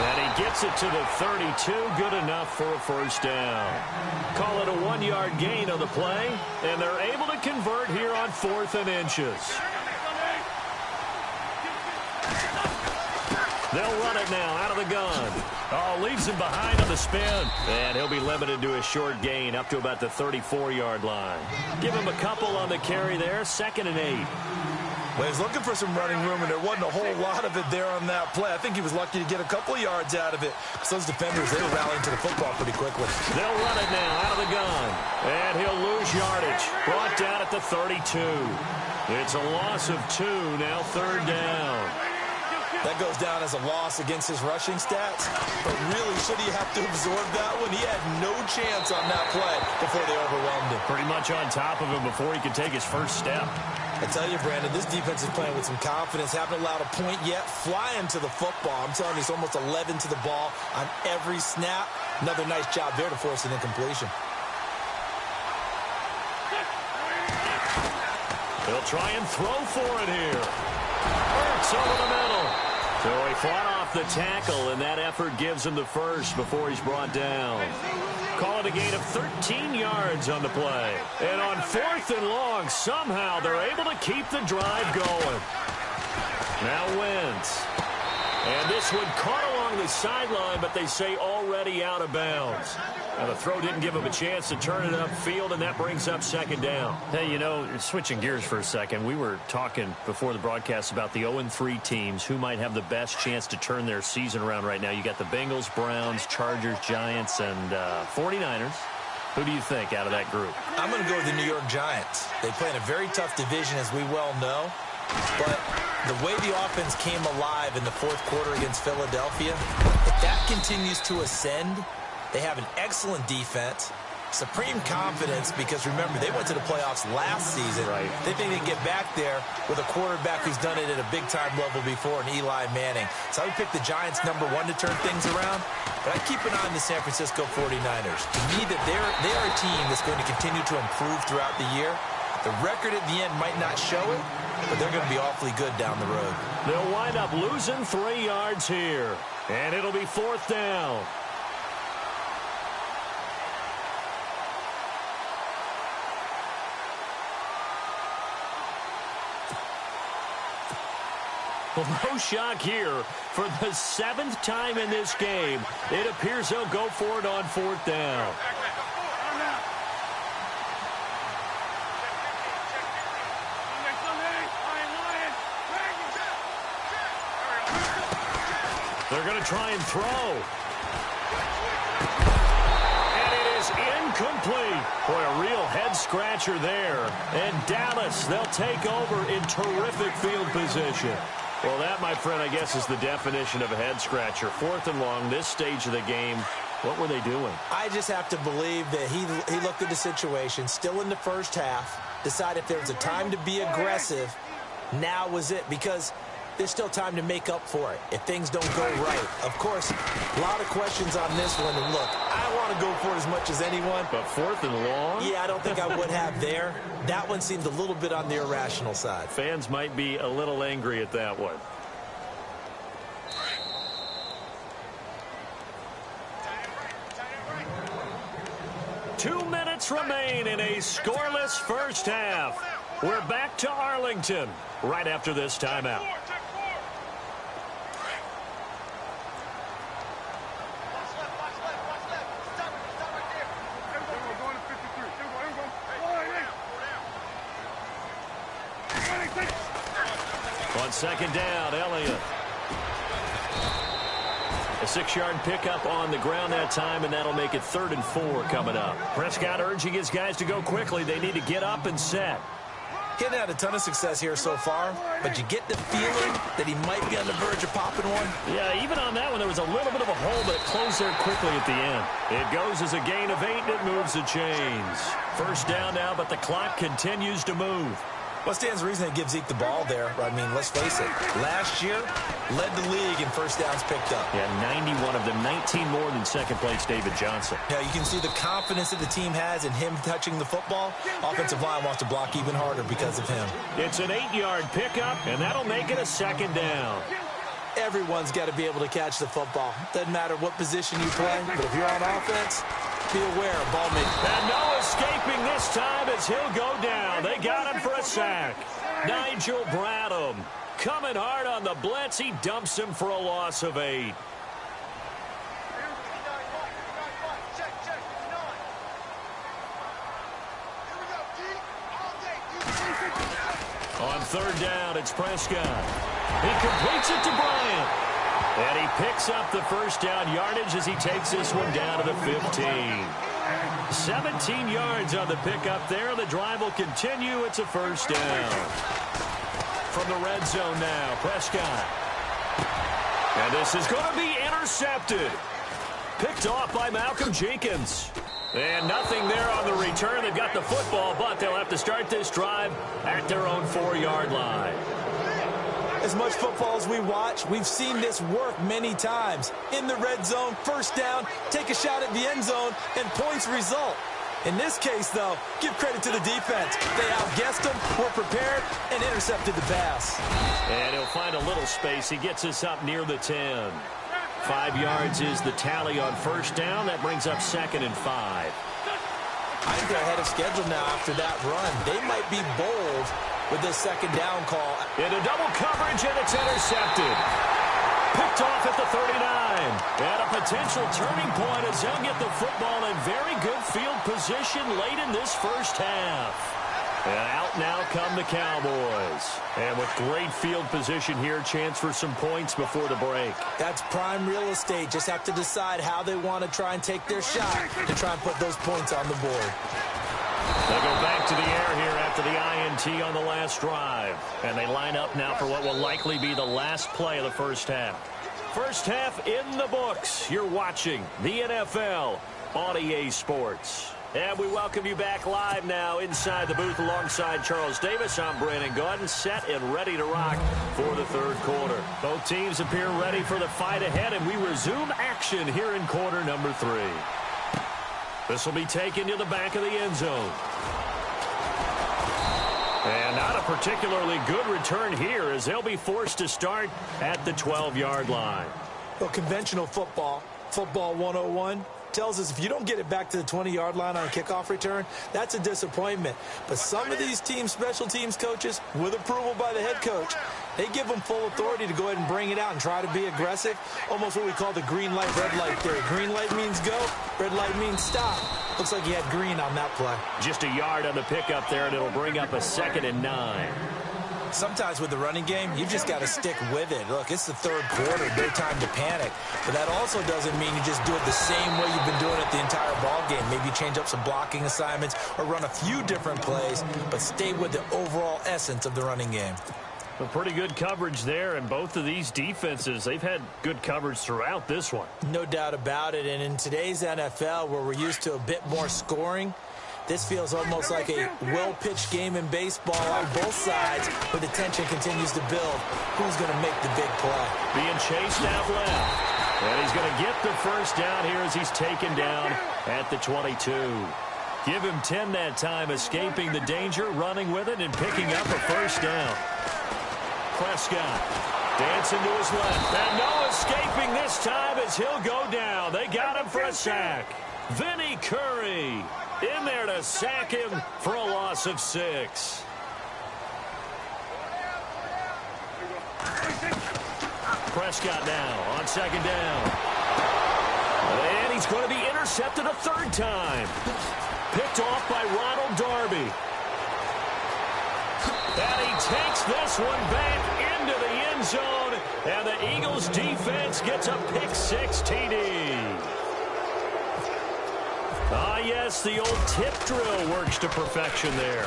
And he gets it to the 32. Good enough for a first down. Call it a 1-yard gain on the play. And they're able to convert here on 4th and inches. They'll run it now out of the gun. Oh, leaves him behind on the spin. And he'll be limited to a short gain up to about the 34-yard line. Give him a couple on the carry there. 2nd and 8. Well, he's looking for some running room, and there wasn't a whole lot of it there on that play. I think he was lucky to get a couple of yards out of it. Because those defenders, they were rallying to the football pretty quickly. They'll run it now out of the gun. And he'll lose yardage. Brought down at the 32. It's a loss of 2, now 3rd down. That goes down as a loss against his rushing stats. But really, should he have to absorb that one? He had no chance on that play before they overwhelmed him. Pretty much on top of him before he could take his first step. I tell you, Brandon, this defense is playing with some confidence. Haven't allowed a point yet. Flying to the football. I'm telling you, it's almost 11 to the ball on every snap. Another nice job there to force an incompletion. He'll try and throw for it here. Hurts over the middle. So he fought off the tackle, and that effort gives him the first before he's brought down. Call it a gain of 13 yards on the play. And on 4th and long, somehow they're able to keep the drive going. Now Wentz. And this one caught along the sideline, but they say already out of bounds. Now the throw didn't give him a chance to turn it upfield, and that brings up 2nd down. Hey, you know, switching gears for a second, we were talking before the broadcast about the 0-3 teams who might have the best chance to turn their season around right now. You got the Bengals, Browns, Chargers, Giants, and 49ers. Who do you think out of that group? I'm going to go with the New York Giants. They play in a very tough division, as we well know. But the way the offense came alive in the 4th quarter against Philadelphia, if that continues to ascend, they have an excellent defense, supreme confidence, because remember, they went to the playoffs last season. Right. They think they can get back there with a quarterback who's done it at a big-time level before, and Eli Manning. So I would pick the Giants #1 to turn things around, but I keep an eye on the San Francisco 49ers. To me, that they're a team that's going to continue to improve throughout the year. The record at the end might not show it, but they're going to be awfully good down the road. They'll wind up losing 3 yards here. And it'll be 4th down. Well, no shock here. For the 7th time in this game, it appears they'll go for it on 4th down. They're going to try and throw. And it is incomplete. Boy, a real head-scratcher there. And Dallas, they'll take over in terrific field position. Well, that, my friend, I guess is the definition of a head-scratcher. 4th and long, this stage of the game. What were they doing? I just have to believe that he looked at the situation, still in the first half, decided if there was a time to be aggressive, now was it, because there's still time to make up for it if things don't go right. Of course, a lot of questions on this one. And look, I want to go for it as much as anyone. But 4th and long? Yeah, I don't think I would have there. That one seemed a little bit on the irrational side. Fans might be a little angry at that one. Two minutes remain in a scoreless first half. We're back to Arlington right after this timeout. On 2nd down, Elliott. A 6-yard pickup on the ground that time, and that'll make it 3rd and 4 coming up. Prescott urging his guys to go quickly. They need to get up and set. Getting had a ton of success here so far, but you get the feeling that he might be on the verge of popping one. Yeah, even on that one, there was a little bit of a hole, but it closed there quickly at the end. It goes as a gain of 8, and it moves the chains. 1st down now, but the clock continues to move. What stands to reason they give Zeke the ball there? I mean, let's face it. Last year, led the league in 1st downs picked up. Yeah, 91 of them, 19 more than 2nd place David Johnson. Yeah, you can see the confidence that the team has in him touching the football. Offensive line wants to block even harder because of him. It's an 8-yard pickup, and that'll make it a 2nd down. Everyone's got to be able to catch the football. Doesn't matter what position you play, but if you're on offense, be aware of ball making. And no escaping this time as he'll go down. They got him for a sack. Nigel Bradham coming hard on the blitz. He dumps him for a loss of 8. On 3rd down, it's Prescott. He completes it to Bryant. And he picks up the 1st down yardage as he takes this one down to the 15. 17 yards on the pickup there. The drive will continue. It's a 1st down. From the red zone now, Prescott. And this is going to be intercepted. Picked off by Malcolm Jenkins. And nothing there on the return. They've got the football, but they'll have to start this drive at their own 4-yard line. As much football as we watch, we've seen this work many times. In the red zone, 1st down, take a shot at the end zone, and points result. In this case, though, give credit to the defense. They outguessed them, were prepared, and intercepted the pass. And he'll find a little space. He gets us up near the 10. 5 yards is the tally on 1st down. That brings up 2nd and 5. I think they're ahead of schedule now after that run. They might be bold with this 2nd down call. Into double coverage, and it's intercepted. Picked off at the 39. And a potential turning point as they'll get the football in very good field position late in this 1st half. And out now come the Cowboys. And with great field position here, chance for some points before the break. That's prime real estate. Just have to decide how they want to try and take their shot to try and put those points on the board. They go back to the air here after the INT on the last drive. And they line up now for what will likely be the last play of the 1st half. 1st half in the books. You're watching the NFL on EA Sports. And we welcome you back live now inside the booth alongside Charles Davis. I'm Brandon Gaudin, set and ready to rock for the 3rd quarter. Both teams appear ready for the fight ahead, and we resume action here in quarter number 3. This will be taken to the back of the end zone. And not a particularly good return here as they'll be forced to start at the 12-yard line. Well, conventional football, football 101, tells us if you don't get it back to the 20-yard line on a kickoff return, that's a disappointment. But some of these special teams coaches, with approval by the head coach, they give them full authority to go ahead and bring it out and try to be aggressive, almost what we call the green light, red light theory. Green light means go, red light means stop. Looks like he had green on that play. Just a yard on the pickup there, and it'll bring up a 2nd and 9. Sometimes with the running game, you just got to stick with it. Look, it's the third quarter, no time to panic. But that also doesn't mean you just do it the same way you've been doing it the entire ball game. Maybe change up some blocking assignments or run a few different plays, but stay with the overall essence of the running game. A pretty good coverage there, and both of these defenses, they've had good coverage throughout this one. No doubt about it, and in today's NFL, where we're used to a bit more scoring, this feels almost like a well-pitched game in baseball on both sides, where the tension continues to build. Who's going to make the big play? Being chased out left, and he's going to get the first down here as he's taken down at the 22. Give him 10 that time, escaping the danger, running with it, and picking up a first down. Prescott dancing to his left, and no escaping this time as he'll go down. They got him for a sack. Vinny Curry in there to sack him for a loss of 6. Prescott now on 2nd down. And he's going to be intercepted a 3rd time. Picked off by Ronald Darby. And he takes this one back into the end zone. And the Eagles defense gets a pick 6 TD. Yes, the old tip drill works to perfection there.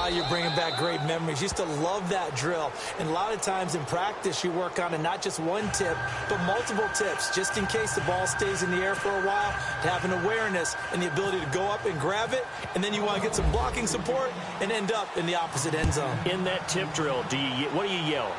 You're bringing back great memories. Used to love that drill. And a lot of times in practice, you work on it, not just one tip, but multiple tips, just in case the ball stays in the air for a while, to have an awareness and the ability to go up and grab it, and then you want to get some blocking support and end up in the opposite end zone. In that tip drill, what do you yell?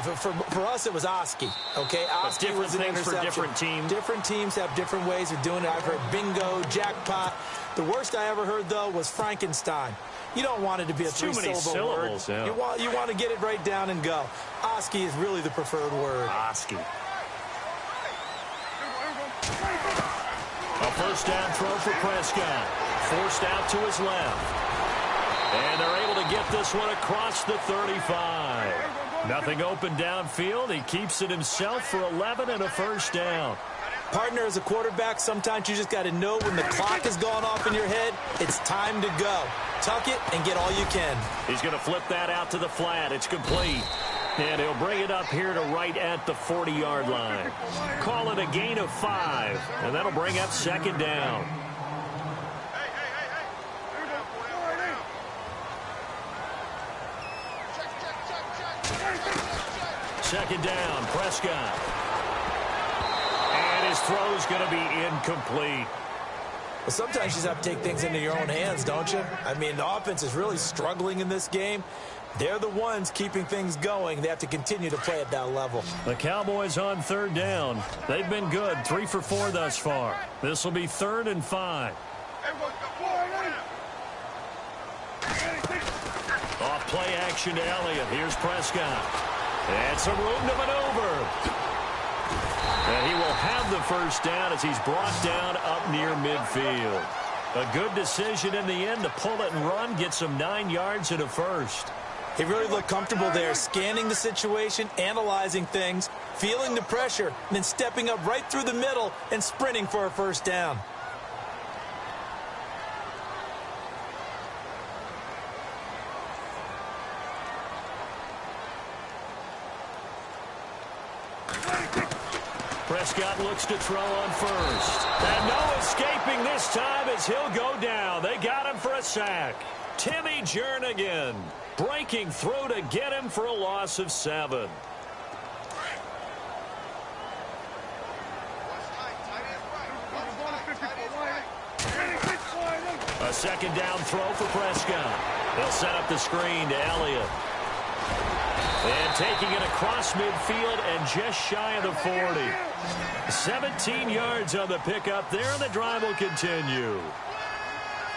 For us, it was Oski. Okay, Oski was an interception. For different teams. Different teams have different ways of doing it. I've heard bingo, jackpot. The worst I ever heard, though, was Frankenstein. You don't want it to be a 3-syllable word. Yeah. You want to get it right down and go. Oski is really the preferred word. Oski. A first down throw for Prescott. Forced out to his left. And they're able to get this one across the 35. Nothing open downfield. He keeps it himself for 11 and a first down. Partner, as a quarterback, sometimes you just got to know when the clock has gone off in your head, it's time to go. Tuck it and get all you can. He's going to flip that out to the flat. It's complete. And he'll bring it up here to right at the 40-yard line. Call it a gain of 5, and that'll bring up 2nd down. Second down, Prescott. And his throw's going to be incomplete. Well, sometimes you just have to take things into your own hands, don't you? I mean, the offense is really struggling in this game. They're the ones keeping things going. They have to continue to play at that level. The Cowboys on 3rd down. They've been good, 3 for 4 thus far. This will be 3rd and 5. Off play action to Elliott. Here's Prescott. And some room to maneuver. And he will have the first down as he's brought down up near midfield. A good decision in the end to pull it and run, get some 9 yards and a first. He really looked comfortable there, scanning the situation, analyzing things, feeling the pressure, and then stepping up right through the middle and sprinting for a first down. Prescott looks to throw on first. And no escaping this time as he'll go down. They got him for a sack. Timmy Jernigan breaking through to get him for a loss of 7. A second down throw for Prescott. They'll set up the screen to Elliott. And taking it across midfield and just shy of the 40. 17 yards on the pickup there, and the drive will continue.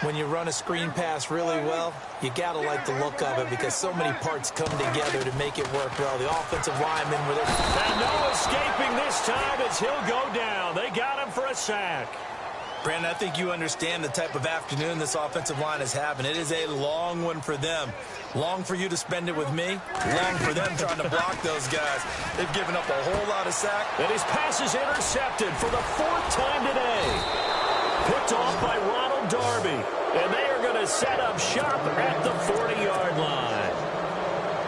When you run a screen pass really well, you got to like the look of it because so many parts come together to make it work well. The offensive lineman with it. And no escaping this time as he'll go down. They got him for a sack. Brandon, I think you understand the type of afternoon this offensive line is having. It is a long one for them. Long for you to spend it with me. Long for them trying to block those guys. They've given up a whole lot of sack. And his pass is intercepted for the 4th time today. Picked off by Ronald Darby. And they are going to set up shop at the 40-yard line.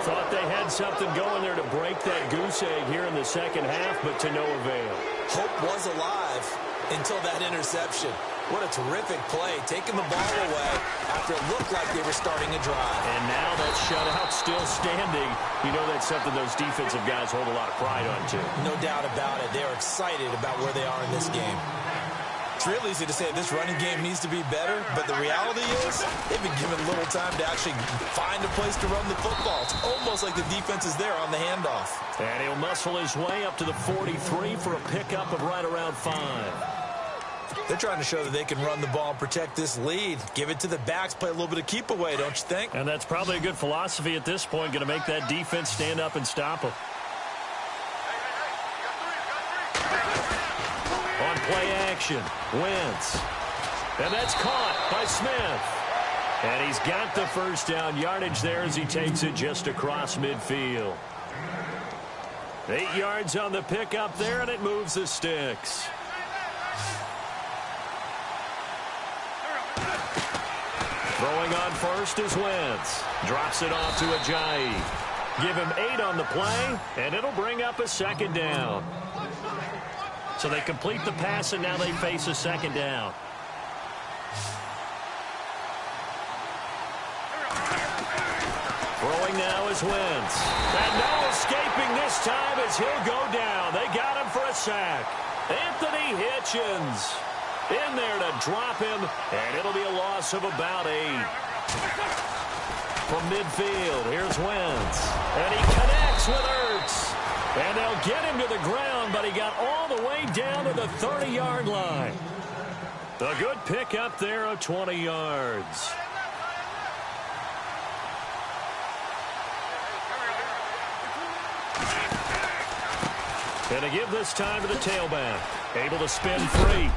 Thought they had something going there to break that goose egg here in the second half, but to no avail. Hope was alive until that interception. What a terrific play, taking the ball away after it looked like they were starting a drive. And now that shutout still standing. You know that's something those defensive guys hold a lot of pride on, too. No doubt about it. They're excited about where they are in this game. It's real easy to say this running game needs to be better, but the reality is they've been given little time to actually find a place to run the football. It's almost like the defense is there on the handoff. And he'll muscle his way up to the 43 for a pickup of right around 5. They're trying to show that they can run the ball and protect this lead. Give it to the backs, play a little bit of keep away, don't you think? And that's probably a good philosophy at this point, going to make that defense stand up and stop them. On play action, Wentz. And that's caught by Smith. And he's got the first down yardage there as he takes it just across midfield. 8 yards on the pickup there, and it moves the sticks. Throwing on first is Wentz. Drops it off to Ajayi. Give him 8 on the play, and it'll bring up a second down. So they complete the pass, and now they face a second down. Throwing now is Wentz. And no escaping this time as he'll go down. They got him for a sack. Anthony Hitchens in there to drop him, and it'll be a loss of about 8. From midfield, here's Wentz. And he connects with Ertz. And they'll get him to the ground, but he got all the way down to the 30-yard line. A good pickup there of 20 yards. And to give this time to the tailback. Able to spin free.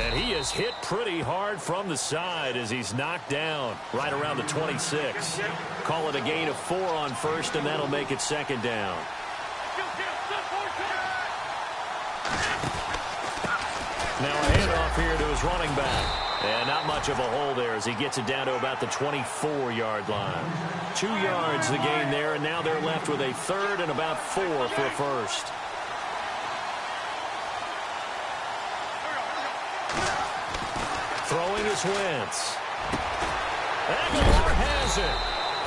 And he is hit pretty hard from the side as he's knocked down right around the 26. Call it a gain of 4 on first, and that'll make it second down. Now a handoff here to his running back. And not much of a hole there as he gets it down to about the 24-yard line. 2 yards the gain there, and now they're left with a third and about 4 for a first. Throwing is Wentz. Aguilar has it.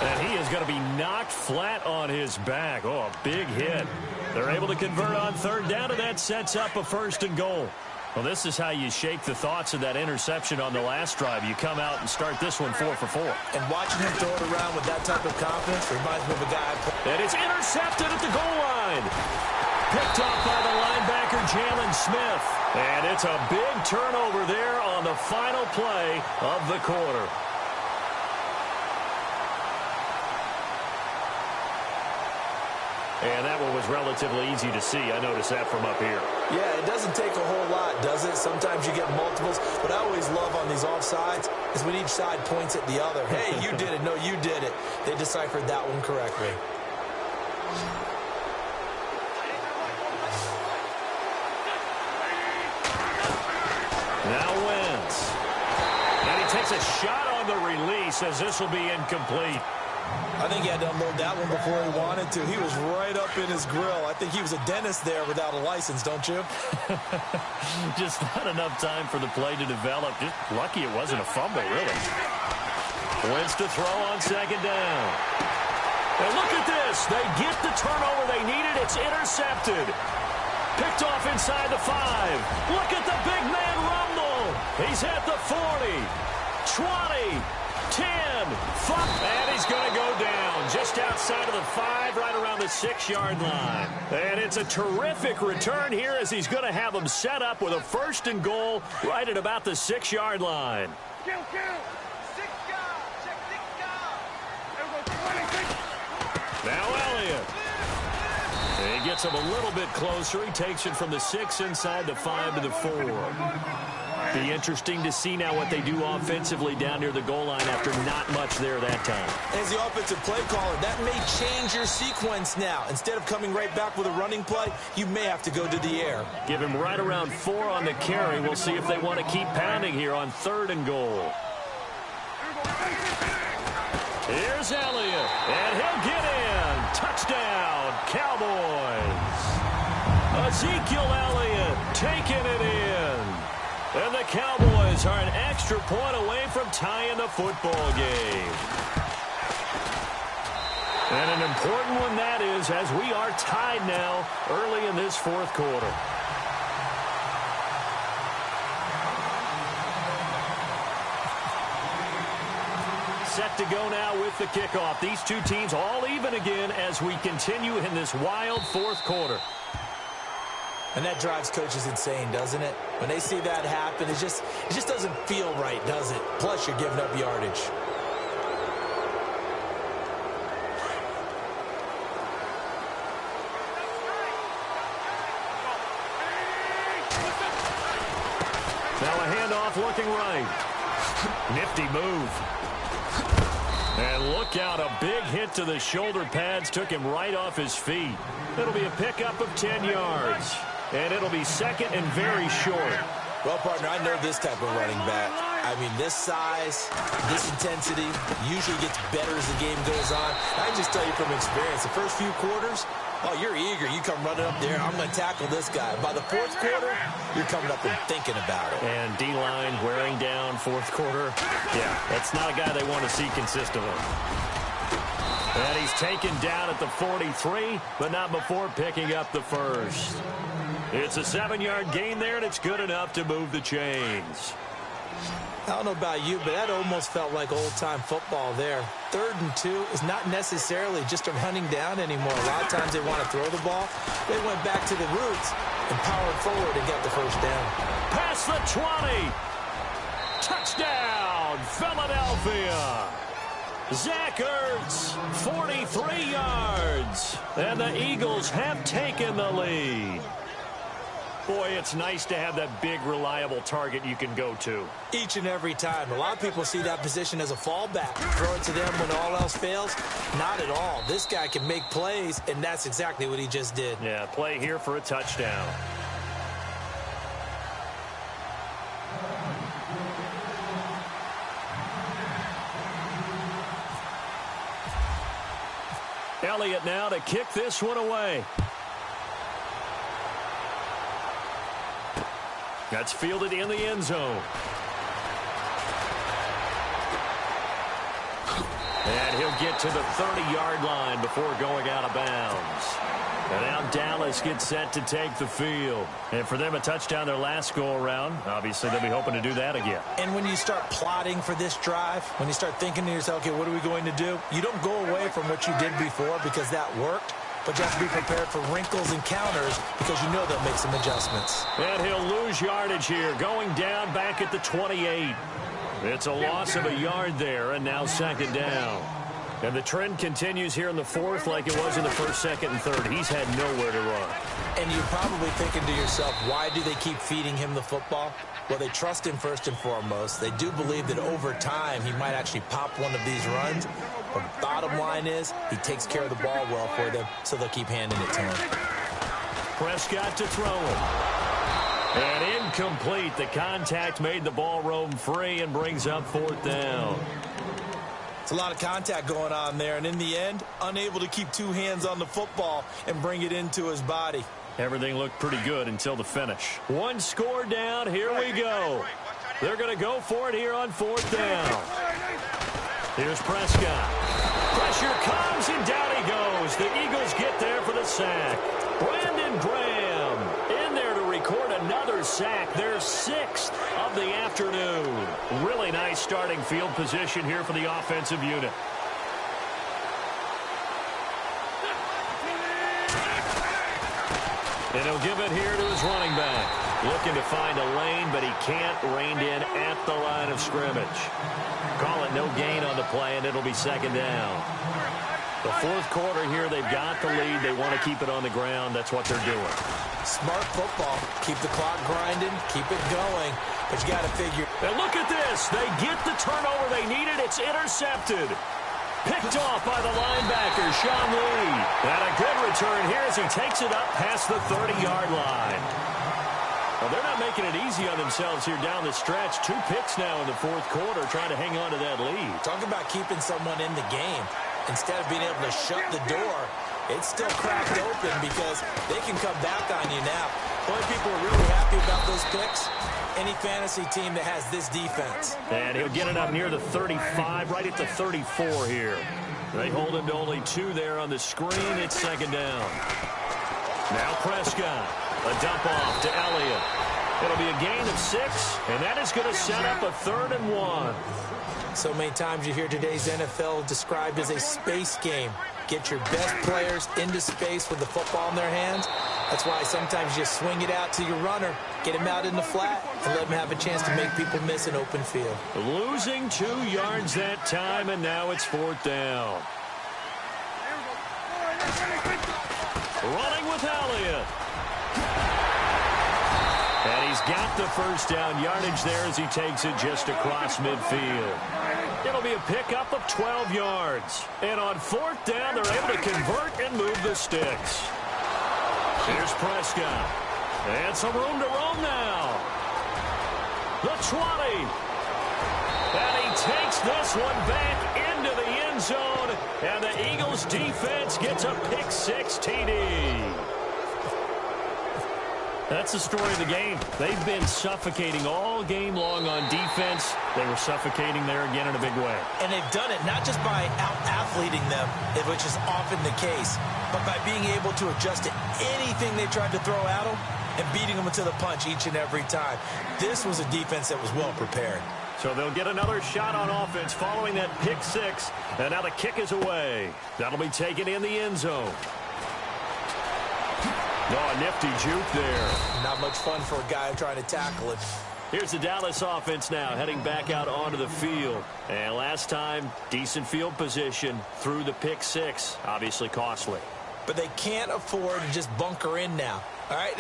And he is going to be knocked flat on his back. Oh, a big hit. They're able to convert on third down, and that sets up a first and goal. Well, this is how you shake the thoughts of that interception on the last drive. You come out and start this one 4 for 4. And watching him throw it around with that type of confidence reminds me of a guy. And it's intercepted at the goal line. Picked off by the linebacker, Jalen Smith. And it's a big turnover there on the final play of the quarter. And that one was relatively easy to see. I noticed that from up here. Yeah, it doesn't take a whole lot, does it? Sometimes you get multiples. What I always love on these offsides is when each side points at the other. Hey, you did it. No, you did it. They deciphered that one correctly. Now Wentz. And he takes a shot on the release as this will be incomplete. I think he had to unload that one before he wanted to. He was right up in his grill. I think he was a dentist there without a license, don't you? Just not enough time for the play to develop. Just lucky it wasn't a fumble, really. Wentz to throw on second down. And look at this. They get the turnover they needed. It's intercepted. Picked off inside the 5. Look at the big man rumble. He's at the 40, 20, 10, 5, and he's going to go down just outside of the 5, right around the 6-yard line. And it's a terrific return here as he's going to have them set up with a first and goal right at about the 6-yard line. Now Elliott. He gets him a little bit closer. He takes it from the 6 inside the 5 to the 4. Be interesting to see now what they do offensively down near the goal line after not much there that time. As the offensive play caller, that may change your sequence now. Instead of coming right back with a running play, you may have to go to the air. Give him right around 4 on the carry. We'll see if they want to keep pounding here on 3rd and goal. Here's Elliott, and he'll get in. Touchdown, Cowboys. Ezekiel Elliott taking it in. And the Cowboys are an extra point away from tying the football game. And an important one that is, as we are tied now early in this 4th quarter. Set to go now with the kickoff. These two teams all even again as we continue in this wild 4th quarter. And that drives coaches insane, doesn't it? When they see that happen, it just doesn't feel right, does it? Plus, you're giving up yardage. Now a handoff looking right. Nifty move. And look out, a big hit to the shoulder pads took him right off his feet. It'll be a pickup of 10 yards. And it'll be 2nd and very short. Well, partner, I know this type of running back. I mean, this size, this intensity usually gets better as the game goes on. I can just tell you from experience, the first few quarters, oh, you're eager. You come running up there, I'm going to tackle this guy. By the 4th quarter, you're coming up and thinking about it. And D-line wearing down 4th quarter. Yeah, that's not a guy they want to see consistently. And he's taken down at the 43, but not before picking up the 1st. It's a 7-yard gain there, and it's good enough to move the chains. I don't know about you, but that almost felt like old-time football there. 3rd and 2 is not necessarily just a running down anymore. A lot of times they want to throw the ball. They went back to the roots and powered forward and got the 1st down. Past the 20. Touchdown, Philadelphia. Zach Ertz, 43 yards. And the Eagles have taken the lead. Boy, it's nice to have that big, reliable target you can go to. Each and every time. A lot of people see that position as a fallback. Throw it to them when all else fails. Not at all. This guy can make plays, and that's exactly what he just did. Yeah, play here for a touchdown. Elliott now to kick this one away. That's fielded in the end zone. And he'll get to the 30-yard line before going out of bounds. And now Dallas gets set to take the field. And for them, a touchdown their last go-around. Obviously, they'll be hoping to do that again. And when you start plotting for this drive, when you start thinking to yourself, okay, what are we going to do? You don't go away from what you did before because that worked. But you have to be prepared for wrinkles and counters because you know they'll make some adjustments. And he'll lose yardage here, going down back at the 28. It's a loss of a yard there, and now 2nd down. And the trend continues here in the 4th like it was in the 1st, 2nd, and 3rd. He's had nowhere to run. And you're probably thinking to yourself, why do they keep feeding him the football? Well, they trust him first and foremost. They do believe that over time he might actually pop one of these runs. But the bottom line is he takes care of the ball well for them, so they'll keep handing it to him. Prescott to throw it. And incomplete. The contact made the ball roam free and brings up 4th down. It's a lot of contact going on there, and in the end, unable to keep 2 hands on the football and bring it into his body. Everything looked pretty good until the finish. 1 score down. Here we go. They're going to go for it here on 4th down. Here's Prescott. Pressure comes, and down he goes. The Eagles get there for the sack. Brandon Graham in there to record another sack. Their 6th of the afternoon. Really nice starting field position here for the offensive unit. And he'll give it here to his running back. Looking to find a lane, but he can't. Reined in at the line of scrimmage. Call it no gain on the play, and it'll be 2nd down. The 4th quarter here, they've got the lead. They want to keep it on the ground. That's what they're doing. Smart football. Keep the clock grinding. Keep it going. But you got to figure. And look at this. They get the turnover they needed. It's intercepted. Picked off by the linebacker, Sean Lee. And a good return here as he takes it up past the 30-yard line. Well, they're not making it easy on themselves here down the stretch. 2 picks now in the fourth quarter, trying to hang on to that lead. Talk about keeping someone in the game. Instead of being able to shut the door, it's still cracked open because they can come back on you now. The only people who are really happy about those picks, any fantasy team that has this defense. And he'll get it up near the 35, right at the 34 here. They hold him to only 2 there on the screen. It's second down. Now Prescott. A dump off to Elliott. It'll be a gain of 6, and that is going to set up a 3rd and 1. So many times you hear today's NFL described as a space game. Get your best players into space with the football in their hands. That's why sometimes you swing it out to your runner, get him out in the flat, and let him have a chance to make people miss an open field. Losing 2 yards that time, and now it's 4th down. Running with Elliott. And he's got the first down yardage there as he takes it just across midfield. It'll be a pickup of 12 yards. And on 4th down, they're able to convert and move the sticks. Here's Prescott. And some room to roam now. The 20. And he takes this one back into the end zone. And the Eagles defense gets a pick 6 TD. That's the story of the game. They've been suffocating all game long on defense. They were suffocating there again in a big way. And they've done it not just by out-athleting them, which is often the case, but by being able to adjust to anything they tried to throw at them and beating them to the punch each and every time. This was a defense that was well prepared. So they'll get another shot on offense following that pick 6. And now the kick is away. That'll be taken in the end zone. Oh, nifty juke there. Not much fun for a guy trying to tackle it. Here's the Dallas offense now heading back out onto the field. And last time, decent field position through the pick 6. Obviously costly. But they can't afford to just bunker in now. All right,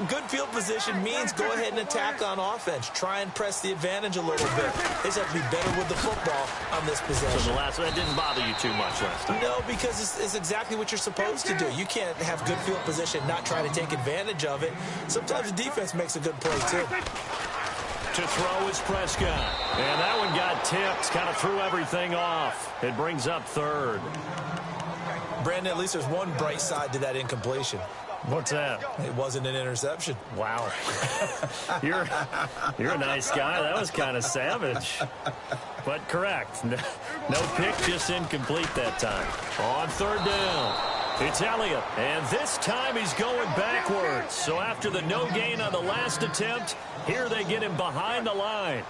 good field position means go ahead and attack on offense. Try and press the advantage a little bit. They just have to be better with the football on this possession. So the last one, that didn't bother you too much last time? No, because it's exactly what you're supposed to do. You can't have good field position, not try to take advantage of it. Sometimes the defense makes a good play, too. To throw is Prescott. And that one got tipped, kind of threw everything off. It brings up 3rd. Brandon, at least there's one bright side to that incompletion. What's that? It wasn't an interception. Wow. You're a nice guy. That was kind of savage. But correct. No pick, just incomplete that time. On 3rd down, it's Elliott. And this time he's going backwards. So after the no gain on the last attempt, here they get him behind the line.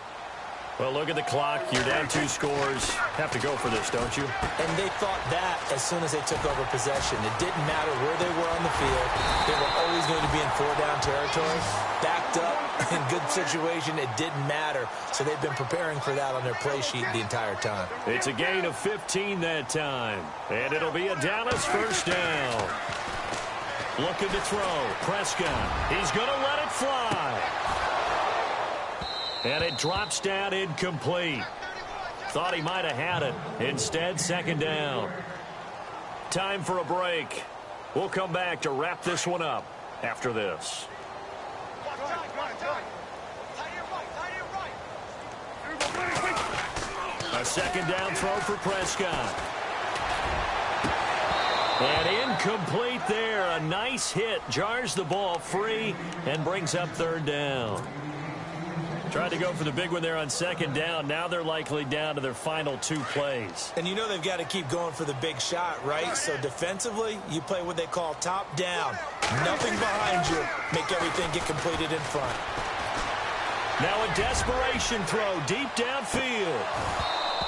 Well, look at the clock. You're down 2 scores. Have to go for this, don't you? And they thought that as soon as they took over possession. It didn't matter where they were on the field. They were always going to be in 4-down territory. Backed up, in good situation, it didn't matter. So they've been preparing for that on their play sheet the entire time. It's a gain of 15 that time. And it'll be a Dallas first down. Looking to throw. Prescott. He's going to let it fly. And it drops down incomplete. Thought he might have had it. Instead, second down. Time for a break. We'll come back to wrap this one up after this. A second down throw for Prescott. And incomplete there. A nice hit. Jars the ball free and brings up 3rd down. Tried to go for the big one there on second down. Now they're likely down to their final 2 plays. And you know they've got to keep going for the big shot, right? So defensively, you play what they call top down. Nothing behind you. Make everything get completed in front. Now a desperation throw deep downfield.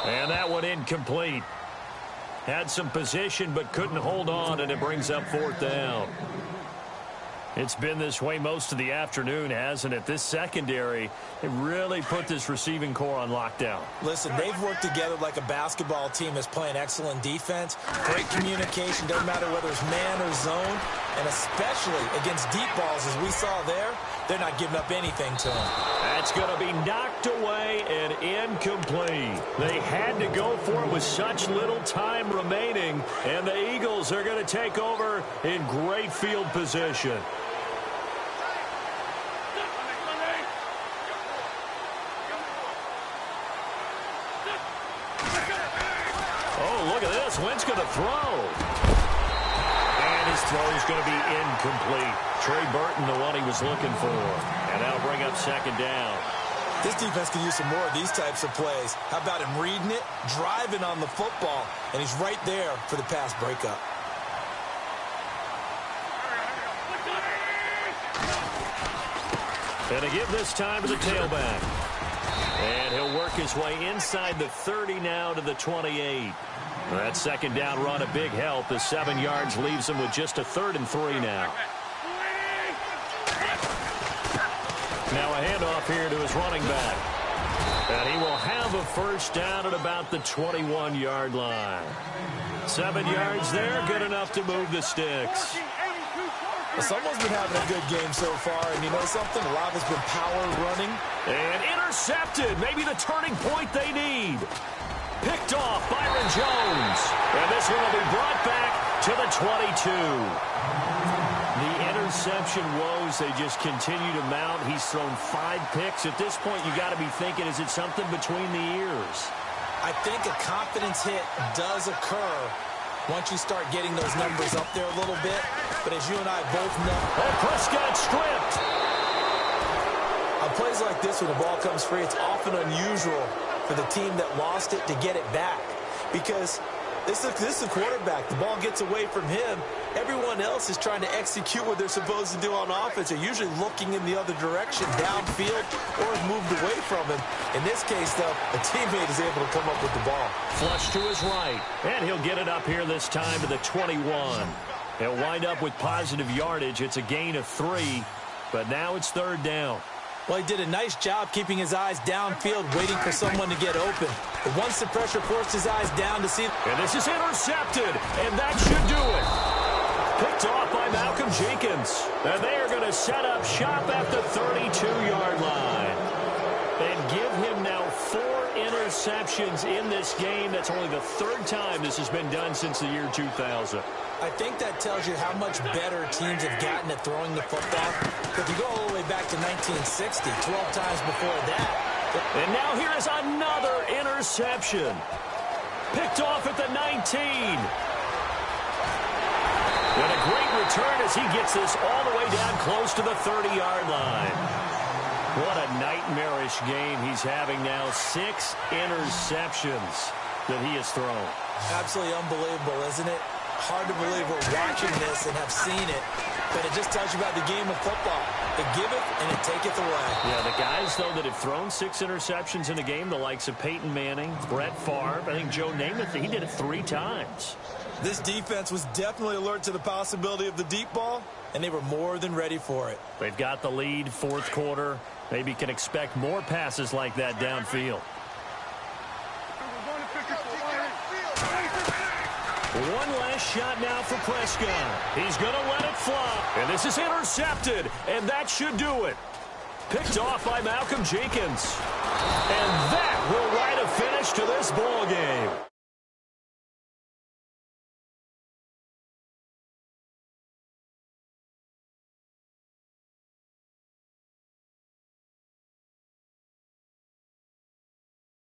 And that one incomplete. Had some position but couldn't hold on, and it brings up 4th down. It's been this way most of the afternoon, hasn't it? This secondary, it really put this receiving core on lockdown. Listen, they've worked together like a basketball team that's playing excellent defense. Great communication, doesn't matter whether it's man or zone. And especially against deep balls, as we saw there, they're not giving up anything to them. That's going to be knocked away and incomplete. They had to go for it with such little time remaining, and the Eagles are going to take over in great field position. Oh, look at this. Wentz going to throw. And his throw is going to be incomplete. Trey Burton, the one he was looking for. And that'll bring up second down. This defense can use some more of these types of plays. How about him reading it, driving on the football, and he's right there for the pass breakup. And to give this time to the tailback. And he'll work his way inside the 30 now to the 28. That second down run a big help. The 7 yards leaves him with just a 3rd and 3 now. Now a handoff here to his running back. And he will have a first down at about the 21-yard line. 7 yards there, good enough to move the sticks. Well, someone's been having a good game so far, and you know something? A lot has been power running. And intercepted. Maybe the turning point they need. Picked off Byron Jones. And this one will be brought back to the 22. The interception woes, they just continue to mount. He's thrown 5 picks. At this point, you got to be thinking, is it something between the ears? I think a confidence hit does occur once you start getting those numbers up there a little bit. But as you and I both know, Prescott stripped. On plays like this, when the ball comes free, it's often unusual for the team that lost it to get it back. Because this is a quarterback. The ball gets away from him. Everyone else is trying to execute what they're supposed to do on offense. They're usually looking in the other direction, downfield, or have moved away from him. In this case, though, a teammate is able to come up with the ball. Flush to his right. And he'll get it up here this time to the 21. He'll wind up with positive yardage. It's a gain of 3, but now it's 3rd down. Well, he did a nice job keeping his eyes downfield, waiting for someone to get open. But once the pressure forced his eyes down to see... And this is intercepted, and that should do it. Picked off by Malcolm Jenkins. And they are going to set up shop at the 32-yard line. And give him now 4 interceptions in this game. That's only the 3rd time this has been done since the year 2000. I think that tells you how much better teams have gotten at throwing the football. If you go all the way back to 1960, 12 times before that. And now here is another interception. Picked off at the 19. And a great return as he gets this all the way down close to the 30-yard line. What a nightmarish game he's having now. 6 interceptions that he has thrown. Absolutely unbelievable, isn't it? Hard to believe we're watching this and have seen it, but it just tells you about the game of football. It giveth and it taketh away. Yeah, the guys, though, that have thrown 6 interceptions in a game, the likes of Peyton Manning, Brett Favre, I think Joe Namath, he did it 3 times. This defense was definitely alert to the possibility of the deep ball, and they were more than ready for it. They've got the lead, 4th quarter. Maybe can expect more passes like that downfield. One last shot now for Prescott. He's going to let it fly. And this is intercepted, and that should do it. Picked off by Malcolm Jenkins. And that will write a finish to this ball game.